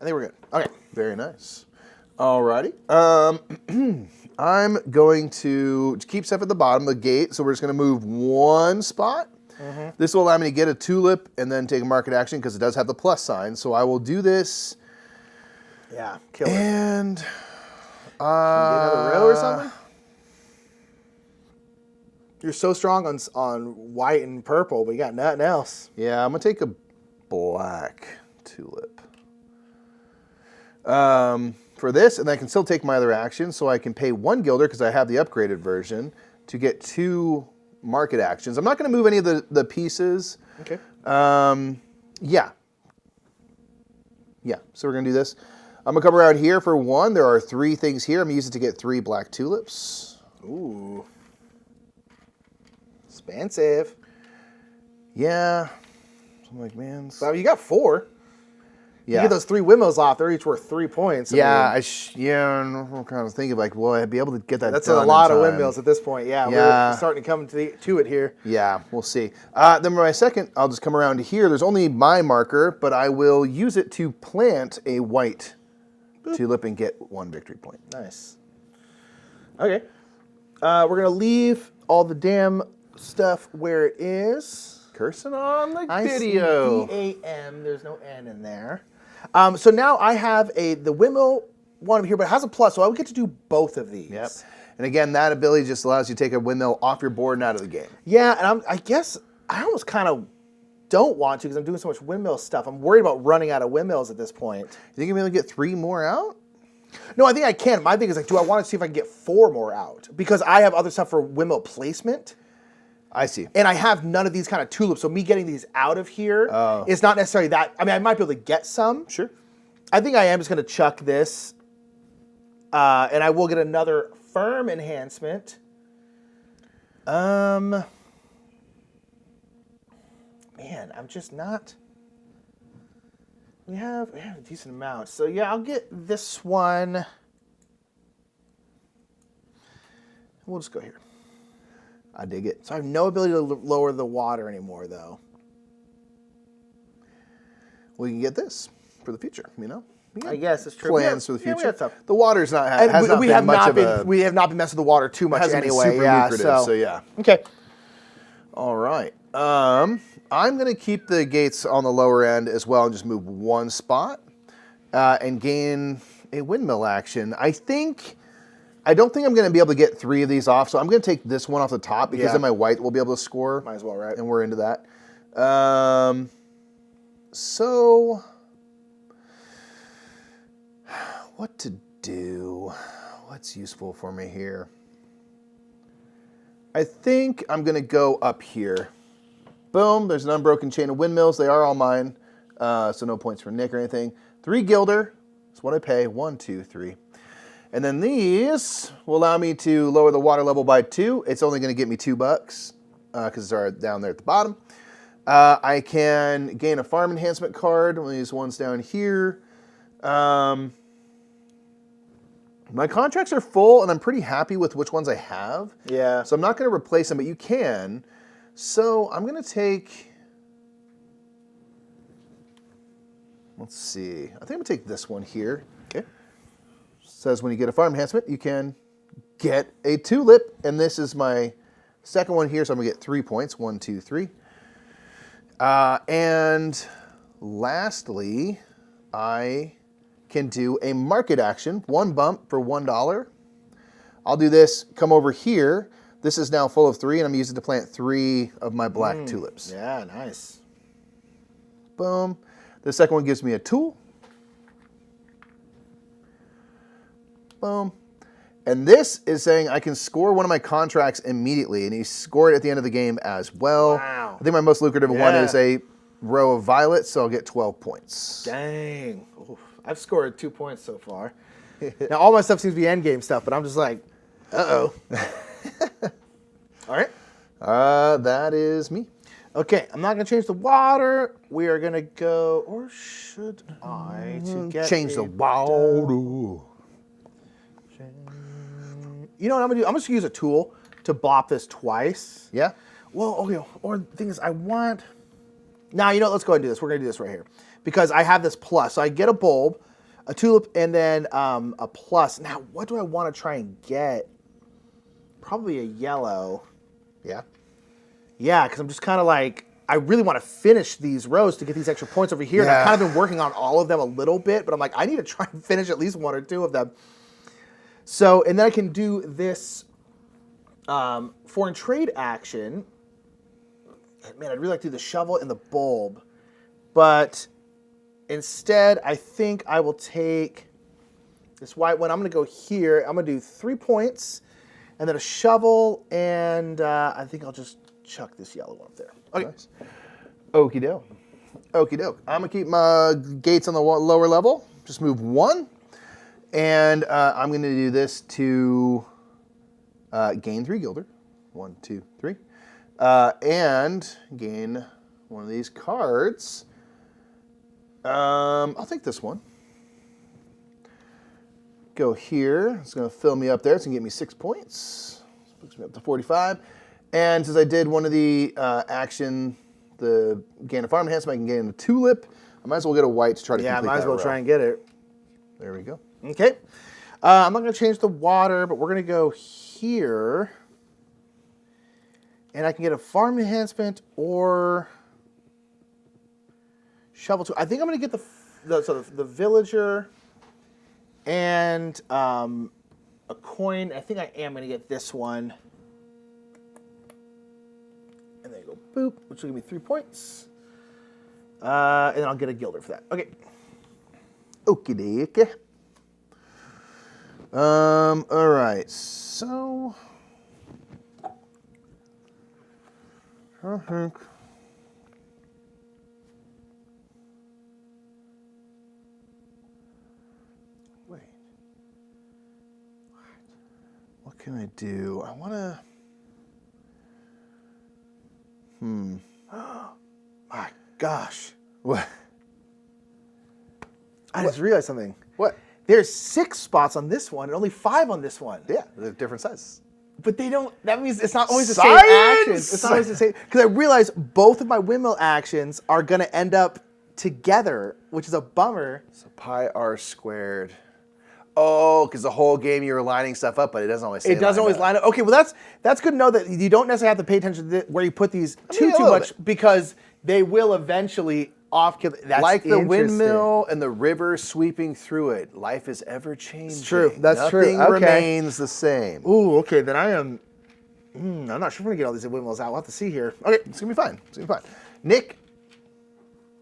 S2: I think we're good. Okay.
S1: Very nice. Alrighty. I'm going to keep stuff at the bottom of the gate, so we're just going to move 1 spot. Mm-hmm. This will allow me to get a tulip and then take a market action because it does have the plus sign. So I will do this.
S2: Yeah, kill it.
S1: And
S2: Can you get another row or something? You're so strong on white and purple, but you got nothing else.
S1: Yeah, I'm going to take a black tulip. For this, and I can still take my other action, so I can pay 1 gilder because I have the upgraded version to get 2 market actions. I'm not going to move any of the pieces.
S2: Okay.
S1: Yeah. So we're going to do this. I'm going to come around here for 1. There are 3 things here. I'm going to use it to get 3 black tulips.
S2: Ooh. Expensive.
S1: Yeah. So I'm like, man.
S2: So you got 4.
S1: Yeah.
S2: You get those 3 windmills off, they're each worth 3 points.
S1: Yeah, I'm kind of thinking like, well, I'd be able to get that
S2: That's
S1: done
S2: a lot
S1: in
S2: of
S1: time.
S2: windmills at this point. Yeah,
S1: Yeah.
S2: we're starting to come to it here.
S1: Yeah, we'll see. Then for my second, I'll just come around to here. There's only my marker, but I will use it to plant a white tulip and get 1 victory point.
S2: Nice. Okay. We're going to leave all the damn stuff where it is.
S1: Cursing on the
S2: I
S1: video.
S2: see D-A-M. There's no N in there. So now I have the windmill one over here, but it has a plus, so I would get to do both of these.
S1: Yep. And again, that ability just allows you to take a windmill off your board and out of the game.
S2: Yeah, and I guess I almost kind of don't want to because I'm doing so much windmill stuff. I'm worried about running out of windmills at this point.
S1: You think you'll be able to get 3 more out?
S2: No, I think I can. My thing is like, do I want to see if I can get 4 more out? Because I have other stuff for windmill placement.
S1: I see.
S2: And I have none of these kind of tulips, so me getting these out of here is not necessarily that. I mean, I might be able to get some.
S1: Sure.
S2: I think I am just going to chuck this, and I will get another firm enhancement. Man, I'm just not. We have a decent amount, so yeah, I'll get this one. We'll just go here.
S1: I dig it.
S2: So I have no ability to lower the water anymore, though.
S1: We can get this for the future, you know?
S2: I guess it's true.
S1: Plans for the
S2: Yeah, we
S1: future.
S2: have stuff.
S1: The water's not,
S2: And
S1: has not
S2: we
S1: been
S2: have
S1: much
S2: not
S1: of
S2: been
S1: a...
S2: we have not been messing with the water too much
S1: hasn't been
S2: anyway.
S1: super
S2: Yeah,
S1: lucrative, so yeah.
S2: Okay.
S1: All right. I'm going to keep the gates on the lower end as well and just move 1 spot. and gain a windmill action. I don't think I'm going to be able to get 3 of these off, so I'm going to take this one off the top because then my white will be able to score.
S2: Might as well, right?
S1: And we're into that. So, what to do? What's useful for me here? I think I'm going to go up here. Boom, there's an unbroken chain of windmills. They are all mine, so no points for Nick or anything. 3 gilder, that's what I pay. 1, 2, 3. And then these will allow me to lower the water level by 2. It's only going to get me $2 because it's already down there at the bottom. I can gain a farm enhancement card. One of these ones down here. My contracts are full, and I'm pretty happy with which ones I have.
S2: Yeah.
S1: So I'm not going to replace them, but you can. So I'm going to take... Let's see. I think I'm going to take this one here.
S2: Okay.
S1: Says when you get a farm enhancement, you can get a tulip. And this is my second one here, so I'm going to get 3 points. 1, 2, 3. And lastly, I can do a market action, 1 bump for $1. I'll do this, come over here. This is now full of 3, and I'm using it to plant 3 of my black tulips.
S2: Yeah, nice.
S1: Boom. The second one gives me a tool. Boom. And this is saying I can score one of my contracts immediately, and you score it at the end of the game as well.
S2: Wow.
S1: I think my most lucrative one is a row of violets, so I'll get 12 points.
S2: Dang. Oof. I've scored 2 points so far. Now, all my stuff seems to be endgame stuff, but I'm just like, uh-oh. All right.
S1: That is me.
S2: Okay, I'm not going to change the water. We are going to go, or should I, to get
S1: Change the water.
S2: You know what I'm going to do? I'm just going to use a tool to bop this twice.
S1: Yeah?
S2: Well, okay, or the thing is, I want... Now, you know what? Let's go ahead and do this. We're going to do this right here. Because I have this plus. So I get a bulb, a tulip, and then a plus. Now, what do I want to try and get? Probably a yellow.
S1: Yeah?
S2: Yeah, because I'm just kind of like, I really want to finish these rows to get these extra points over here. And I've kind of been working on all of them a little bit, but I'm like, I need to try and finish at least 1 or 2 of them. So, and then I can do this foreign trade action. Man, I'd really like to do the shovel and the bulb. But instead, I think I will take this white one. I'm going to go here. I'm going to do 3 points, and then a shovel, and I think I'll just chuck this yellow one up there. Okay.
S1: Nice. Okie doke. Okie doke. I'm going to keep my gates on the lower level. Just move 1. And I'm going to do this to gain 3 gilder. 1, 2, 3. And gain one of these cards. I'll take this one. Go here. It's going to fill me up there. It's going to get me 6 points. Puts me up to 45. And since I did one of the action, the gain a farm enhancement, I can gain a tulip. I might as well get a white to try to complete that.
S2: Yeah, might as well
S1: row.
S2: try and get it.
S1: There we go.
S2: Okay. I'm not going to change the water, but we're going to go here. And I can get a farm enhancement or shovel tool. I think I'm going to get the villager and a coin. I think I am going to get this one. And there you go, boop, which will give me 3 points. And then I'll get a gilder for that. Okay.
S1: Okie dokie. All right, so I think wait. What can I do? I want to
S2: My gosh.
S1: What?
S2: I just realized something.
S1: What?
S2: There's 6 spots on this one and only 5 on this one.
S1: Yeah, they're different sizes.
S2: But they don't, that means it's not always the
S1: Science!
S2: same actions. It's not always the same. Because I realized both of my windmill actions are going to end up together, which is a bummer.
S1: So pi r squared. Oh, because the whole game you were lining stuff up, but it doesn't always say
S2: It doesn't always line up. Okay, well that's good to know that you don't necessarily have to pay attention to where you put these too
S1: a little
S2: much because they will eventually off. That's
S1: like the
S2: interesting.
S1: windmill and the river sweeping through it, life is ever changing.
S2: It's true. That's true.
S1: Nothing
S2: Okay.
S1: remains the same.
S2: Ooh, okay. Then I am. I'm not sure if we're gonna get all these windmills out. We'll have to see here. Okay,
S1: It's gonna be fine. It's gonna be fine. Nick,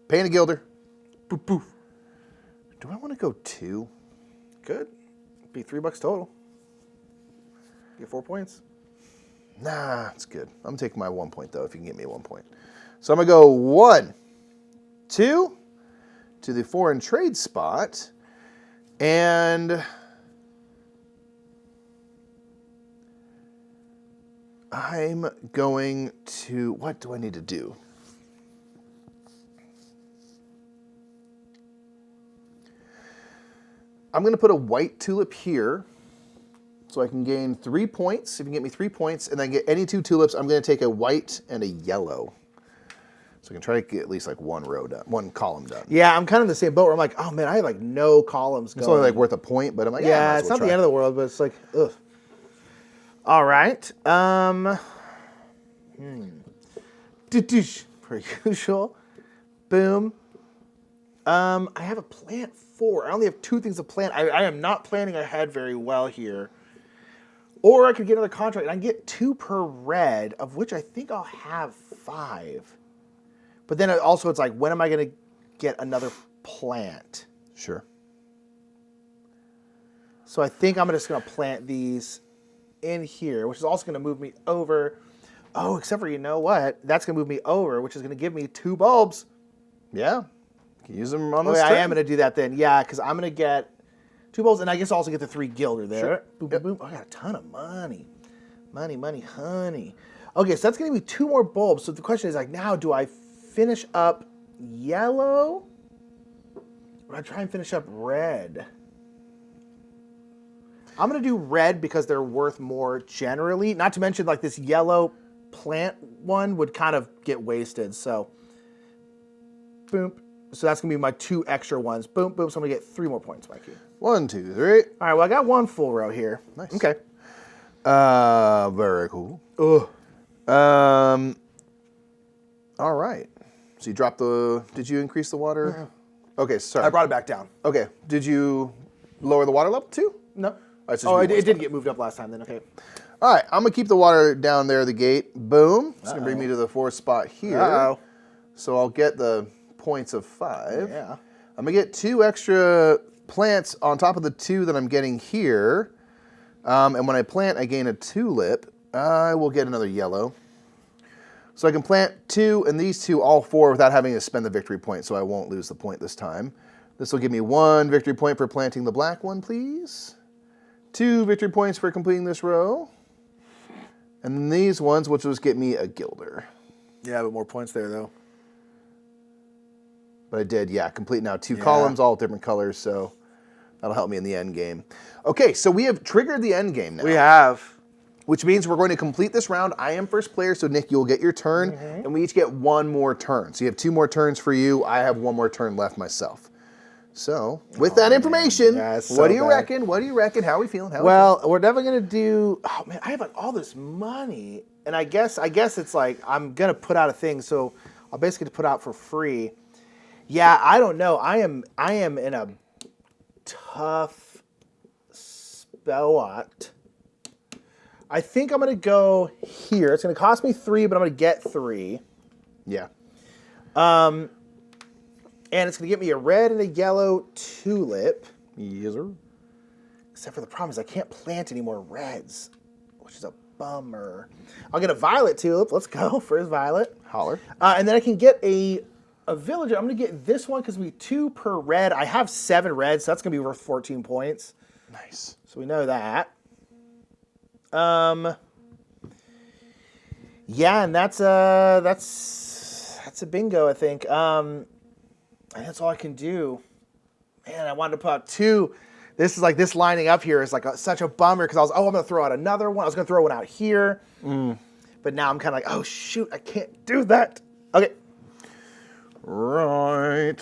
S1: paint a gilder.
S2: poof, poof.
S1: Do I want to go 2?
S2: Good. Be $3 total. Get 4 points.
S1: Nah, it's good. I'm taking my 1 point though. If you can get me 1 point, so I'm gonna go 1, 2 to the foreign trade spot, and I'm going to. What do I need to do? I'm going to put a white tulip here so I can gain 3 points. If you can get me 3 points and then get any 2 tulips, I'm going to take a white and a yellow. So I can try to get at least like 1 row done, 1 column done.
S2: Yeah, I'm kind of in the same boat where I'm like, oh man, I have like no columns going.
S1: It's only like worth a point, but I'm like,
S2: yeah, it's not the end of the world, but it's like, ugh. All right. Per usual. Boom. I have a plant 4. I only have 2 things to plant. I am not planning ahead very well here. Or I could get another contract and I can get 2 per red, of which I think I'll have 5. But then also it's like, when am I going to get another plant?
S1: Sure.
S2: So I think I'm just going to plant these in here, which is also going to move me over. Oh, except for, you know what? That's going to move me over, which is going to give me 2 bulbs.
S1: Yeah. Can use them on
S2: Oh,
S1: this
S2: yeah, I
S1: turn.
S2: am going to do that then. Yeah, because I'm going to get 2 bulbs, and I guess I'll also get the 3 gilder there.
S1: Sure.
S2: Boom,
S1: Yep.
S2: boom, boom. Oh, I got a ton of money. Money, money, honey. Okay, so that's going to be 2 more bulbs. So the question is, like, now do I finish up yellow? Or do I try and finish up red? I'm going to do red because they're worth more generally. Not to mention, like, this yellow plant one would kind of get wasted. So, boom. So that's going to be my 2 extra ones. Boom, boom. So I'm going to get 3 more points, Mikey.
S1: 1, 2, 3.
S2: All right, well, I got 1 full row here.
S1: Nice.
S2: Okay.
S1: Very cool.
S2: Ugh.
S1: All right. So you dropped the. Did you increase the water? Okay, sorry.
S2: I brought it back down.
S1: Okay. Did you lower the water level too?
S2: No.
S1: Right, so
S2: Oh,
S1: just
S2: it
S1: be one
S2: did get moved up last time then. Okay.
S1: All right. I'm gonna keep the water down there at the gate. Boom. It's gonna bring me to the 4th spot here.
S2: Uh-oh.
S1: So I'll get the points of 5.
S2: Yeah.
S1: I'm gonna get 2 extra plants on top of the 2 that I'm getting here. And when I plant, I gain a tulip. I will get another yellow. So I can plant 2 and these 2, all 4, without having to spend the victory point, so I won't lose the point this time. This will give me 1 victory point for planting the black one, please. 2 victory points for completing this row. And then these ones, which will just get me a gilder.
S2: Yeah, but more points there, though.
S1: But I did, yeah, complete now 2 columns, all different colors, so that'll help me in the end game. Okay, so we have triggered the end game now.
S2: We have.
S1: Which means we're going to complete this round. I am first player, so Nick, you'll get your turn, and we each get 1 more turn. So you have 2 more turns for you. I have 1 more turn left myself. So, with that information,
S2: Yeah, it's
S1: what
S2: so
S1: do you
S2: bad.
S1: reckon? What do you reckon? How are we feeling?
S2: Well, we're definitely gonna do. Oh man, I have like all this money, and I guess it's like I'm gonna put out a thing, so I'll basically put out for free. Yeah, I don't know. I am in a tough spot. I think I'm gonna go here. It's gonna cost me 3, but I'm gonna get 3.
S1: Yeah.
S2: And it's gonna get me a red and a yellow tulip.
S1: Yes, sir.
S2: Except for the problem is I can't plant any more reds, which is a bummer. I'll get a violet tulip. Let's go. First violet.
S1: Holler.
S2: And then I can get a villager. I'm going to get this one because we 2 per red. I have 7 reds, so that's going to be worth 14 points.
S1: Nice.
S2: So we know that. Yeah, and that's a bingo, I think. And that's all I can do. Man, I wanted to put out 2. This is like, this lining up here is like such a bummer because I'm going to throw out another one. I was going to throw one out here. But now I'm kind of like, oh, shoot, I can't do that. Okay.
S1: Right.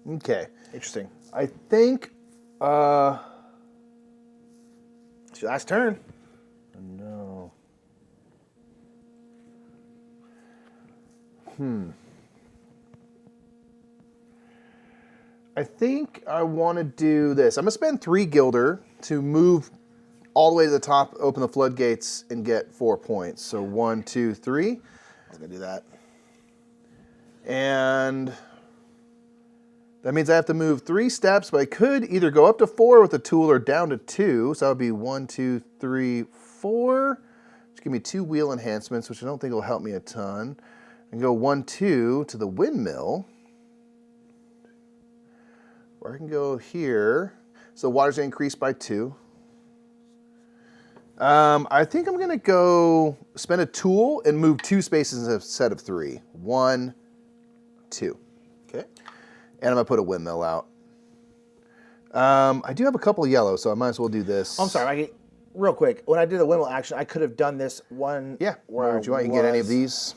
S1: Okay.
S2: Interesting.
S1: I think,
S2: It's your last turn.
S1: no. I think I want to do this. I'm going to spend 3 gilder to move all the way to the top, open the floodgates, and get 4 points. So 1, 2, 3.
S2: I was going to do that.
S1: And that means I have to move 3 steps, but I could either go up to 4 with a tool or down to 2. So that would be 1, 2, 3, 4. Which give me 2 wheel enhancements, which I don't think will help me a ton. And go 1, 2 to the windmill. Or I can go here. So water's increased by 2. I think I'm going to go spend a tool and move 2 spaces instead of 3. 1, 2.
S2: Okay.
S1: And I'm going to put a windmill out. I do have a couple of yellow, so I might as well do this.
S2: I'm sorry, real quick. When I did the windmill action, I could have done this one.
S1: Yeah.
S2: Where
S1: Would you want? You can get any of these.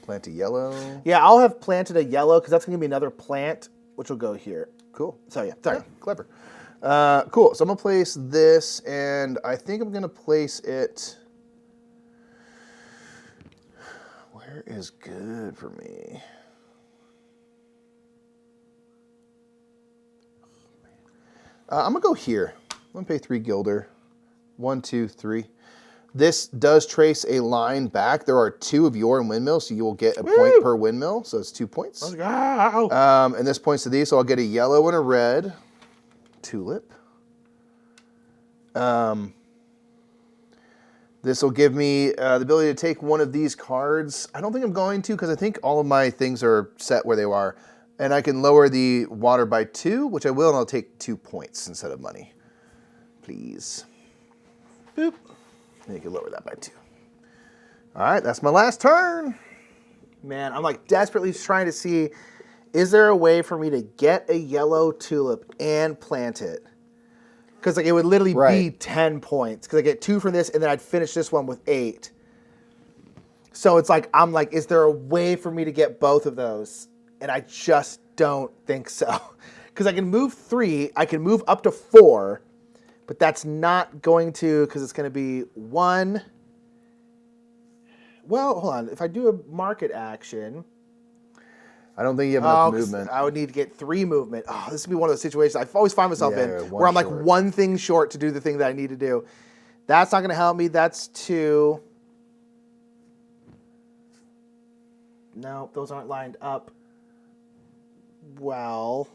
S1: Plant a yellow.
S2: Yeah, I'll have planted a yellow because that's going to give me another plant, which will go here.
S1: Cool.
S2: So yeah, sorry.
S1: Yeah, clever. Cool. So I'm going to place this, and I think I'm going to place it... Where is good for me? I'm going to go here. I'm going to pay 3 gilder. 1, 2, 3. This does trace a line back. There are 2 of your windmill, so you will get a point per windmill. So it's 2 points. And this points to these, so I'll get a yellow and a red tulip. This will give me the ability to take one of these cards. I don't think I'm going to because I think all of my things are set where they are. And I can lower the water by 2, which I will, and I'll take 2 points instead of money. Please. Boop. And you can lower that by 2. All right, that's my last turn.
S2: Man, I'm like desperately trying to see, is there a way for me to get a yellow tulip and plant it? Because like it would literally be 10 points. Because I get 2 from this, and then I'd finish this one with 8. So it's like, I'm like, is there a way for me to get both of those? And I just don't think so. Because I can move 3, I can move up to 4, but that's not going to, because it's going to be 1. Well, hold on. If I do a market action...
S1: I don't think you have enough movement.
S2: I would need to get 3 movement. Oh, this would be one of those situations I always find myself in where I'm like one thing short to do the thing that I need to do. That's not going to help me. That's 2. No, those aren't lined up. Well,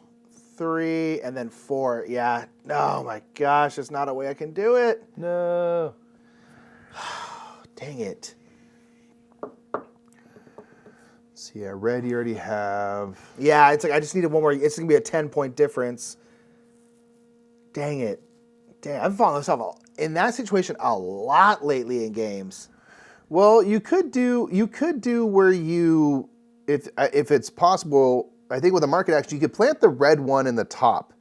S2: 3 and then 4. Yeah. Oh my gosh, there's not a way I can do it.
S1: No.
S2: Dang it.
S1: So yeah, red you already have.
S2: Yeah, it's like I just needed one more. It's going to be a 10-point difference. Dang it. Dang, I've found myself in that situation a lot lately in games.
S1: Well, you could do where you, if it's possible, I think with a market action, you could plant the red one in the top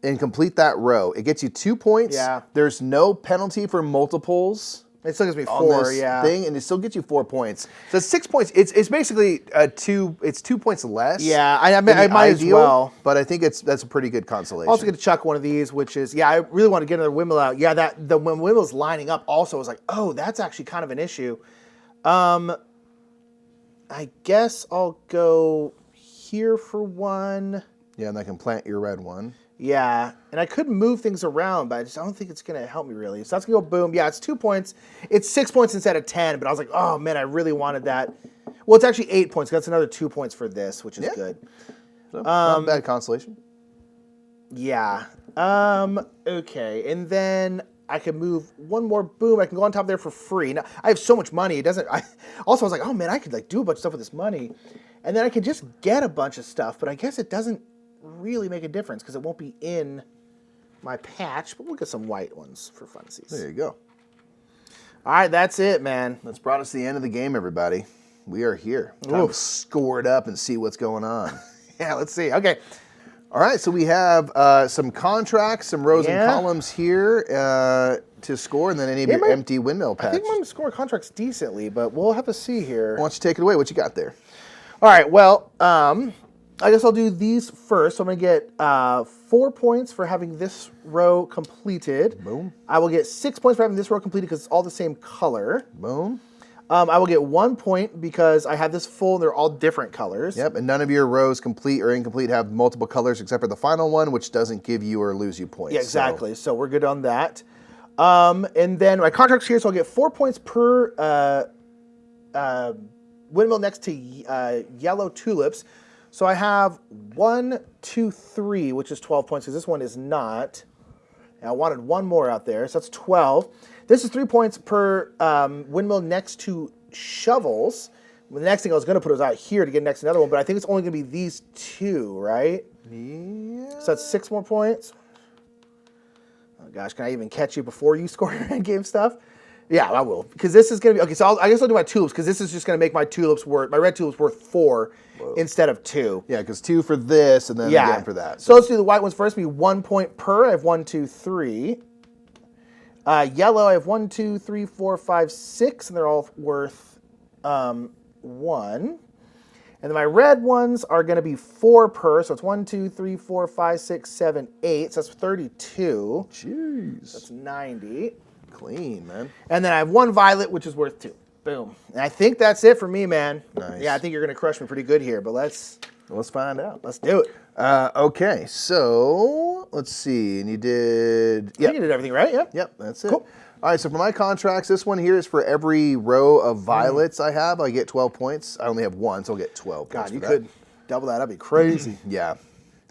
S1: and complete that row. It gets you 2 points.
S2: Yeah.
S1: There's no penalty for multiples.
S2: It still gives me 4,
S1: on this thing, and it still gets you 4 points. So it's 6 points. It's basically 2. It's 2 points less.
S2: Yeah, I might as well.
S1: But I think that's a pretty good consolation.
S2: Also, going to chuck one of these, which is I really want to get another windmill out. Yeah, when windmill's lining up, also I was like, oh, that's actually kind of an issue. I guess I'll go here for 1.
S1: Yeah, and I can plant your red one.
S2: Yeah, and I could move things around, but I don't think it's going to help me really. So that's going to go boom. Yeah, it's 2 points. It's 6 points instead of 10, but I was like, oh, man, I really wanted that. Well, it's actually 8 points. That's another 2 points for this, which is good.
S1: So, not bad consolation.
S2: Yeah. Okay, and then I can move one more boom. I can go on top there for free. Now, I have so much money. It doesn't... Also, I was like, oh, man, I could do a bunch of stuff with this money. And then I can just get a bunch of stuff, but I guess it doesn't really make a difference because it won't be in my patch, but we'll get some white ones for funsies.
S1: There you go.
S2: All right, that's it, man.
S1: That's brought us to the end of the game, everybody. We are here. Time to score it up and see what's going on.
S2: Yeah, let's see. Okay.
S1: All right, so we have some contracts, some rows and columns here to score, and then any of your empty windmill patch.
S2: I think I'm going to score contracts decently, but we'll have to see here.
S1: Why don't you take it away? What you got there?
S2: All right, well, I guess I'll do these first. So I'm going to get 4 points for having this row completed.
S1: Boom.
S2: I will get 6 points for having this row completed because it's all the same color.
S1: Boom.
S2: I will get 1 point because I have this full and they're all different colors.
S1: Yep, and none of your rows, complete or incomplete, have multiple colors except for the final one, which doesn't give you or lose you points.
S2: Yeah, exactly. So we're good on that. And then my contract's here, so I'll get 4 points per windmill next to yellow tulips. So I have 1, 2, 3, which is 12 points because this one is not. And I wanted one more out there, so that's 12. This is 3 points per windmill next to shovels. Well, the next thing I was going to put was out here to get next to another one, but I think it's only going to be these two, right? Yeah. So that's 6 more points. Oh gosh, can I even catch you before you score your end game stuff? Yeah, I will, because this is going to be okay. So I guess I'll do my tulips because this is just going to make my red tulips worth 4 instead of 2.
S1: Yeah, because 2 for this and then again for that.
S2: So let's do the white ones first. Be 1 point per. I have 1, 2, 3. Yellow, I have 1, 2, 3, 4, 5, 6, and they're all worth 1. And then my red ones are going to be 4 per, so it's 1, 2, 3, 4, 5, 6, 7, 8. So that's 32.
S1: Jeez.
S2: That's 90.
S1: Clean, man.
S2: And then I have 1 violet, which is worth 2. Boom. And I think that's it for me, man.
S1: Nice.
S2: Yeah, I think you're going to crush me pretty good here, but let's
S1: find out.
S2: Let's do it.
S1: Okay, so let's see. And you did...
S2: Yeah, you did everything right, yeah?
S1: Yep, that's it.
S2: Cool.
S1: All right, so for my contracts, this one here is for every row of violets I have, I get 12 points. I only have 1, so I'll get 12 points.
S2: God, you could double that. That'd be crazy.
S1: Yeah.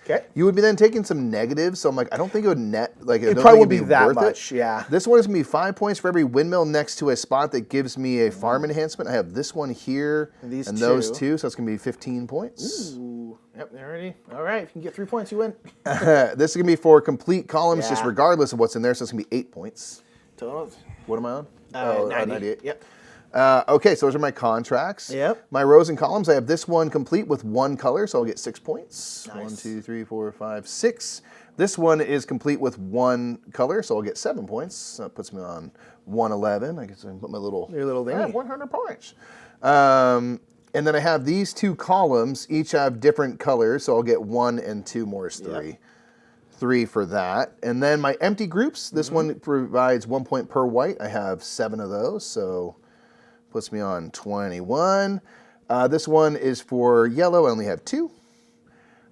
S2: Okay.
S1: You would be then taking some negatives, so I'm like, I don't think it would net, like,
S2: it probably wouldn't be that much, yeah.
S1: This one is going to be 5 points for every windmill next to a spot that gives me a farm enhancement. I have this one here and those two, so it's going to be 15 points.
S2: Ooh. Yep, they're ready. All right, if you can get 3 points, you win.
S1: This is going to be for complete columns, just regardless of what's in there, so it's going to be 8 points. What am I on?
S2: 98. Yep.
S1: Okay, so those are my contracts.
S2: Yep.
S1: My rows and columns, I have this one complete with 1 color, so I'll get 6 points.
S2: Nice.
S1: 1, 2, 3, 4, 5, 6. This one is complete with 1 color, so I'll get 7 points. That puts me on 111. I guess I can put my little...
S2: Your little thing.
S1: 100 points. And then I have these 2 columns. Each have different colors, so I'll get 1 and 2 more is 3. Yep. 3 for that. And then my empty groups, this one provides 1 point per white. I have 7 of those, so puts me on 21. This one is for yellow. I only have 2.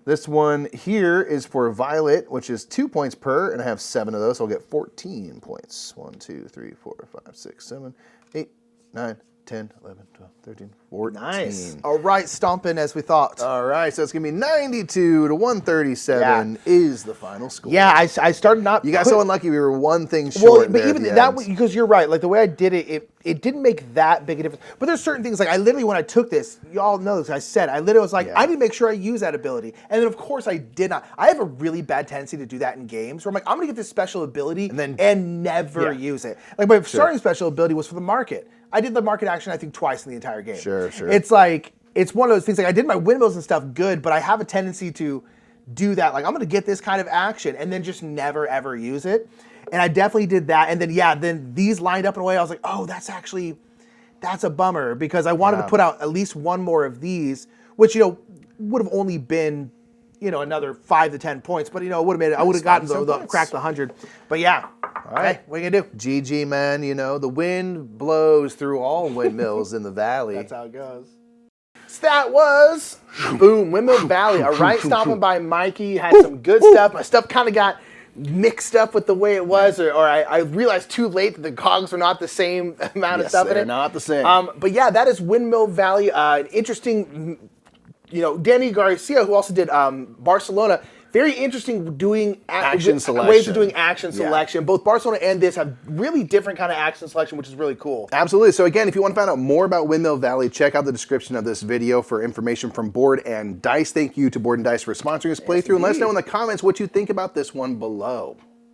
S1: This one here is for violet, which is 2 points per, and I have 7 of those, so I'll get 14 points. 1, 2, 3, 4, 5, 6, 7, 8, 9, 10, 11, 12, 13, 14.
S2: Nice. All right, stomping as we thought.
S1: All right, so it's going to be 92 to 137 is the final score.
S2: Yeah, I started not...
S1: You got so unlucky we were one thing short.
S2: Well, but even that, because you're right, like the way I did it, it didn't make that big a difference. But there's certain things, like I literally, when I took this, y'all know this, I said, I literally was like, I need to make sure I use that ability. And then of course I did not. I have a really bad tendency to do that in games where I'm like, I'm going to get this special ability and never use it. Like my starting special ability was for the market. I did the market action, I think, twice in the entire game.
S1: Sure.
S2: It's like, it's one of those things, like I did my windmills and stuff good, but I have a tendency to do that. Like I'm going to get this kind of action and then just never, ever use it. And I definitely did that. And then, then these lined up in a way I was like, oh, that's a bummer because I wanted to put out at least 1 more of these, which, would have only been, another 5 to 10 points, but, it would have made it, I would have gotten cracked the 100. But yeah. All right. Hey, what are you going to do?
S1: GG, man. The wind blows through all windmills in the valley.
S2: That's how it goes. So that was, boom, Windmill Valley. All right, stopping by Mikey. Had some good stuff. My stuff kind of got mixed up with the way it was, or I realized too late that the cogs were not the same amount of stuff in it.
S1: They're not the same.
S2: But yeah, that is Windmill Valley. An interesting, Danny Garcia, who also did Barcelona. Very interesting doing
S1: action selection.
S2: Ways of doing action selection. Both Barcelona and this have really different kind of action selection, which is really cool.
S1: Absolutely. So again, if you want to find out more about Windmill Valley, check out the description of this video for information from Board and Dice. Thank you to Board and Dice for sponsoring this playthrough, and let us know in the comments what you think about this one below.